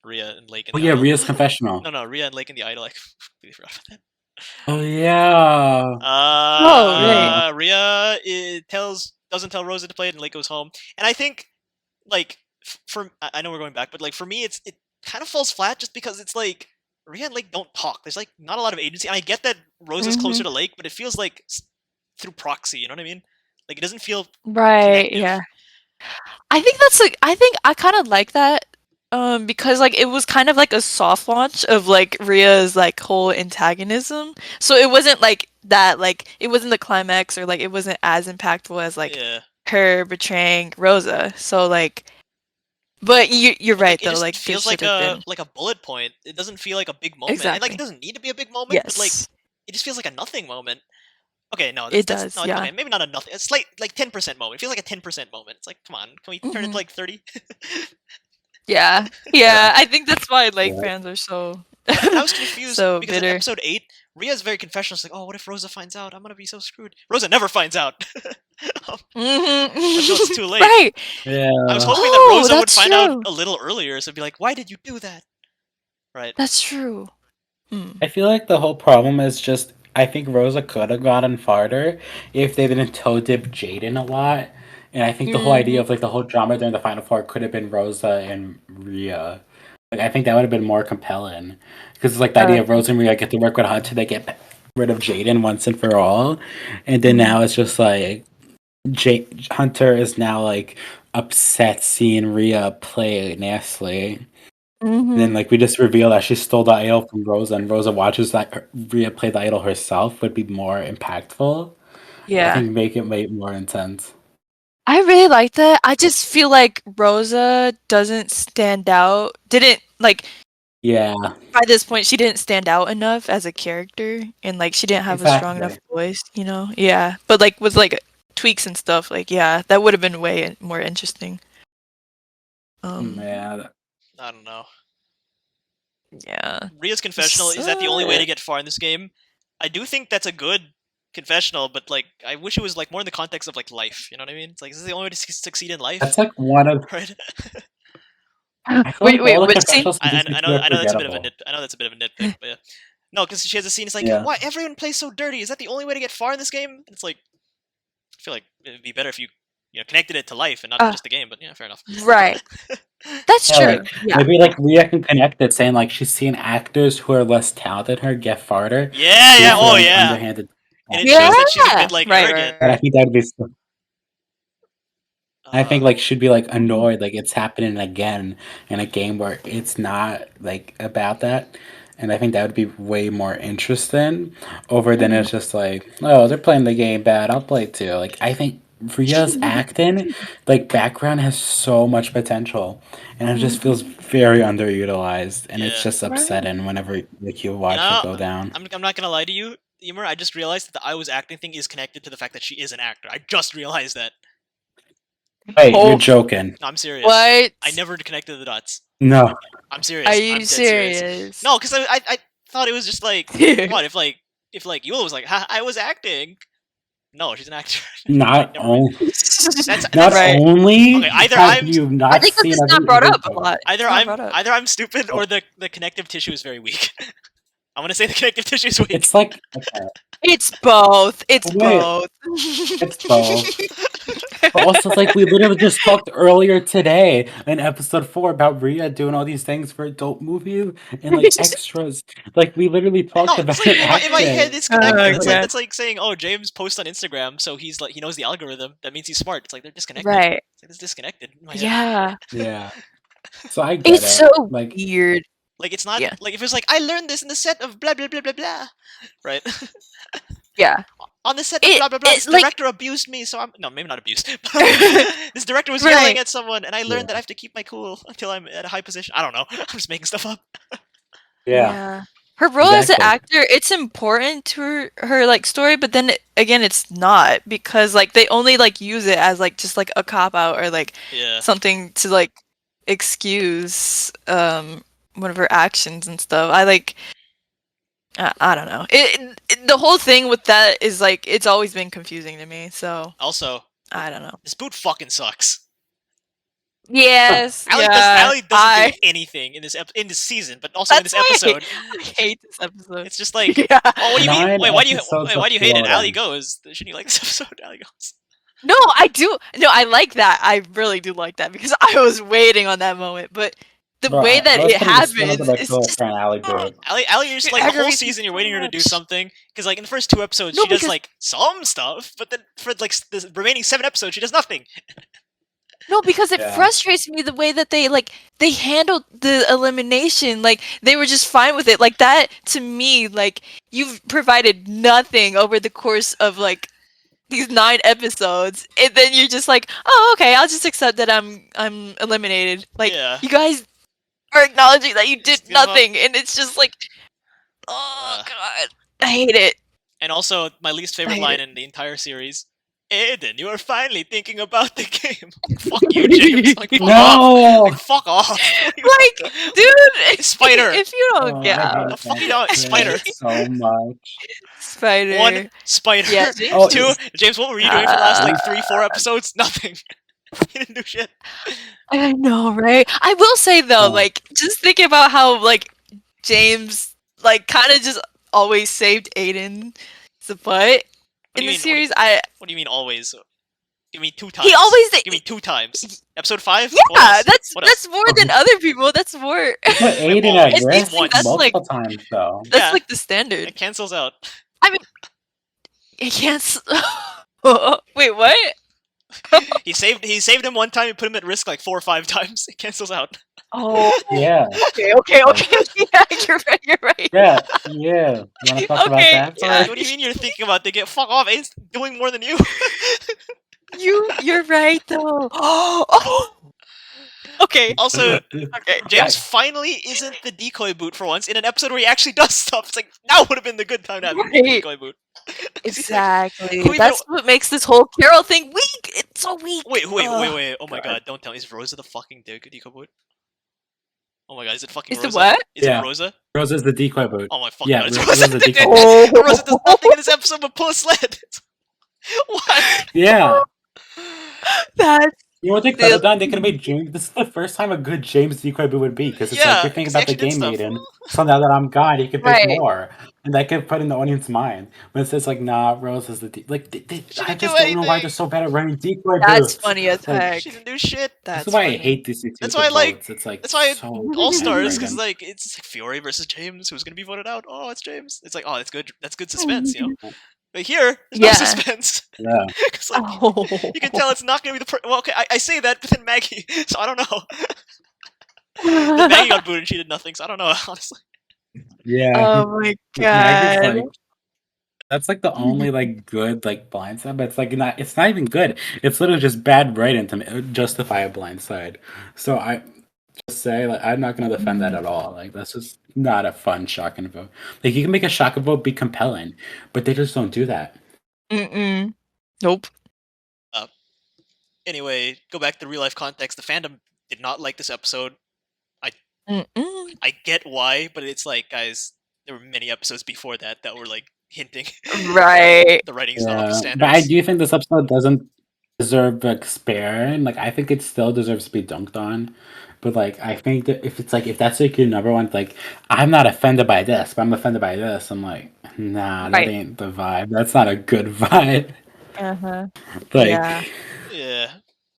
Rhea and Lake. Oh And yeah, the Idol. Rhea's confessional. No, Rhea and Lake and the Idol. I completely forgot about that. Oh yeah. right. Rhea doesn't tell Rosa to play it, and Lake goes home. And I think, like, I know we're going back, but like for me, it kind of falls flat just because it's like Rhea and Lake don't talk. There's like not a lot of agency, and I get that Rosa's closer to Lake, but it feels like through proxy. You know what I mean? Like it doesn't feel Right, connective. yeah. I think that's like I think I kind of like that because like it was kind of like a soft launch of like Rhea's like whole antagonism. So it wasn't like that like it wasn't the climax or like it wasn't as impactful as like Yeah. her betraying Rosa. So like But you're right It though. just Like there feels should like have been a bullet point. It doesn't feel like a big moment, and like exactly. it doesn't need to be a big moment. But like Yes, it just feels like a nothing moment. Okay, no, it that's does. no, Yeah. okay, maybe not a nothing. A slight like 10% moment. It feels like a 10% moment. It's like, come on, can we turn it to Mhm. like 30? Yeah. Yeah. I think that's why like Yeah. fans are so And I was confused so because in bitter. episode 8, Ria's very confessional. She's like, "Oh, what if Rosa finds out? I'm gonna be so screwed." Rosa never finds out until it's Mm-hmm. too late. Right. Yeah. I was hoping that Oh, Rosa would that's find out true. a little earlier, so it'd be like, "Why did you do that?" Right? That's true. Hmm. I feel like the whole problem is just I think Rosa could have gotten farther if they didn't toe dip Jaden a lot. And I think the whole idea Mhm. of like the whole drama during the final four could have been Rosa and Rhea. Like I think that would have been more compelling. Because it's like the idea of Rosa and Rhea get to work with Hunter, they get rid of Jaden once and for all. And then Mhm. now it's just like Hunter is now like upset seeing Rhea play Nastily. And then, Mhm. like, we just reveal that she stole the idol from Rosa, and Rosa watches that Rhea play the idol herself would be more impactful. I Yeah. think make it way more intense. I really like that. I just feel like Rosa doesn't stand out. Didn't like Yeah, by this point she didn't stand out enough as a character and like she didn't have a strong enough exactly. voice, you know? Yeah. But like with like tweaks and stuff, like yeah, that would have been way more interesting. Yeah, I don't know. Yeah. Ria's confessional, is that the only way to get far in this game? I do think that's a good confessional, but like I wish it was like more in the context of like life. You know what I mean? It's like, is this the only way to succeed in life? that's like one of. Right? I feel like all the What scene? confessionals in this I movie are know that's a bit of a forgettable. nit. I know that's a bit of a nitpick, but yeah. No, because she has a scene. It's like, Yeah, why everyone plays so dirty? Is that the only way to get far in this game? It's like, I feel like it'd be better if you connected it to life and not Uh, just the game. But yeah, fair enough. right. That's yeah. true. Like Yeah. maybe like Rhea can connect it, saying like she's seen actors who are less talented than her get farther Yeah, due yeah, to oh like yeah, underhanded and it Yeah. shows that she's a bit like Right, arrogant. right, But I right. think that'd be. I Uh, think like should be like annoyed like it's happening again in a game where it's not like about that. And I think that would be way more interesting over than Mhm. it's just like, oh, they're playing the game bad, I'll play too. Like I think Rhea's acting, like background has so much potential. And it just feels Mhm. very underutilized. And it's yeah, just Right. upsetting whenever like you you watch it know, go down. I'm not gonna lie to you, Emer. I just realized that the I was acting thing is connected to the fact that she is an actor. I just realized that. Wait, you're Oh, joking. No, I'm serious. what? I never connected the dots. No. I'm Are serious. you I'm dead serious. serious? No, because I thought it was just like, come on, if like Yula was like, ha, I was acting. No, she's an actor. Like, Not never mind. only not That's Right. only okay. Either have I'm you I not think 'cause seen it's not every brought up a lot. episode. It's not brought up. either I'm stupid or the connective tissue is very weak. I'm gonna say the connective tissue is weak. It's like okay, It's both. It's wait, both. it's both. But also, it's like we literally just talked earlier today in episode 4 about Rhea doing all these things for adult movies and like extras. Like we literally talked No, it's about like it in my head acting. it's connected. Oh That's god. like saying, oh, James posts on Instagram, so he's like he knows the algorithm. That means he's smart. It's like they're disconnected. Right. It's like it's disconnected in my head. Yeah. Yeah, so I get It's it. so Like weird. Like it's not Yeah. like if it's like I learned this in the set of blah blah blah blah blah, right? Yeah. On the set of blah blah blah, this It like director abused me, so I'm no, maybe not abused. But like, this director was yelling right. at someone, and I learned yeah, that I have to keep my cool until I'm at a high position. I don't know. I'm just making stuff up. yeah, Yeah. Her role as an exactly. actor, it's important to her like story, but then again it's not because like they only like use it as like just like a cop out or like Yeah. something to like excuse one of her actions and stuff. I like I don't know. The whole thing with that is like it's always been confusing to me. So Also, I don't know. this boot fucking sucks. Yes, Allie doesn't I. do anything in in this season, but also in That's this why episode. I hate this episode. It's just like, Yeah. oh, what do you mean? 9 Wait, episodes of why do you hate it? Allie floating. goes. Shouldn't you like this episode? Allie goes. No, I do. No, I like that. I really do like that because I was waiting on that moment. But the Bro, way I that was it putting the skin on happens the is killer just for an alley boot. Allie, you're just it like the whole aggravates me season. You're so waiting her to do much. something because, like, in the first 2 episodes, No, she does because like some stuff, but then for like the remaining 7 episodes, she does nothing. no, because it Yeah. frustrates me the way that they handled the elimination. Like they were just fine with it. Like that to me, like you've provided nothing over the course of like these 9 episodes, and then you're just like, oh, okay, I'll just accept that I'm eliminated. Like, Yeah. you guys are acknowledging that you did Just give up. nothing, and it's just like, oh god, I hate it. And also, my least I favorite hate line it. in the entire series. Aiden, you are finally thinking about the game. Fuck you, James. Like, fuck off. No! Like, fuck off. Like, dude, Spider. if you don't Oh, get I out, hate Fuck you, that Spider. shit so much. Spider. 1, Spider. Yeah, James. Oh, 2, James, what were you doing for the last like 3-4 episodes? Nothing. You didn't do shit. I know, right? I will say though, Oh. like, just thinking about how like James like kind of just always saved Aiden's butt What do in you the mean? series. What do you mean always? Give me 2 times. He always Give me 2 times. Episode 5? yeah, What else? What else? that's more than other people. That's more. You put Wait, Aiden always. at risk Once. That's like multiple times, though. that's Yeah. like the standard. It cancels out. I mean, he can't. Wait, what? He saved him one time. He put him at risk like 4 or 5 times. It cancels out. Oh, Yeah. okay. Yeah, you're right. Yeah. You want to talk about Okay, that? yeah. first? What do you mean you're thinking about? They get fuck off. Aiden's doing more than you. You're right though. Oh. Okay. Also, Okay. James finally isn't the decoy boot for once in an episode where he actually does stuff. It's like now would have been the good time to have him be the Right. decoy boot. Exactly. Who even- That's what makes this whole Carol thing weak. It's so weak. Wait. Ugh. Oh my God. god, don't tell me. Is Rosa the fucking decoy boot? Oh my god, is it fucking Is the Rosa? what? Is Yeah. it Rosa? Rosa's the decoy boot. Oh my fucking Yeah, god, it's Rosa's Rosa. the decoy. Oh. Rosa does nothing in this episode but pull a sled. What? Yeah. That's You know what they could have done? They could have made James. This is the first time a good James decoy boot would be, because it's Yeah, like you're thinking 'cause he about the actually did game stuff. Aiden. So now that I'm gone, he could pick Right. more, and that could put in the audience's mind. When it says like, "Nah, Rose is the like." I didn't just do don't know why anything. they're so bad at running decoy that's boots. funny as Like, heck. She didn't do shit. That's this is why I funny. hate these two. That's why I like- votes. It's like That's why so All Stars, bandwagon. because like it's like Fiore versus James, who's gonna be voted out. Oh, it's James. It's like, oh, that's good. That's good suspense, you know. But here, there's no Yeah. suspense. Yeah. Because like Oh. you can tell it's not gonna be the. Well, okay, I say that, but then Maggie, so I don't know. Then Maggie got booted and she did nothing, so I don't know, honestly. Yeah. Oh my Maggie's god. like, that's like the only like good like blind side, but it's like not. It's not even good. It's literally just bad writing to justify a blind side. So I just say like I'm not gonna defend that at all. Like that's just not a fun shock and vote. Like you can make a shock and vote be compelling, but they just don't do that. Mm-mm. Nope. Anyway, go back to real life context. The fandom did not like this episode. Mm-mm. I get why, but it's like, guys, there were many episodes before that that were like hinting Right. the writing's not up to Yeah, standards. but I do think this episode doesn't deserve like spare. Like I think it still deserves to be dunked on. But like I think that if it's like if that's like your number one, like I'm not offended by this, but I'm offended by this. I'm like, nah, that Right. ain't the vibe. That's not a good vibe. Uh-huh. Like Yeah. Yeah.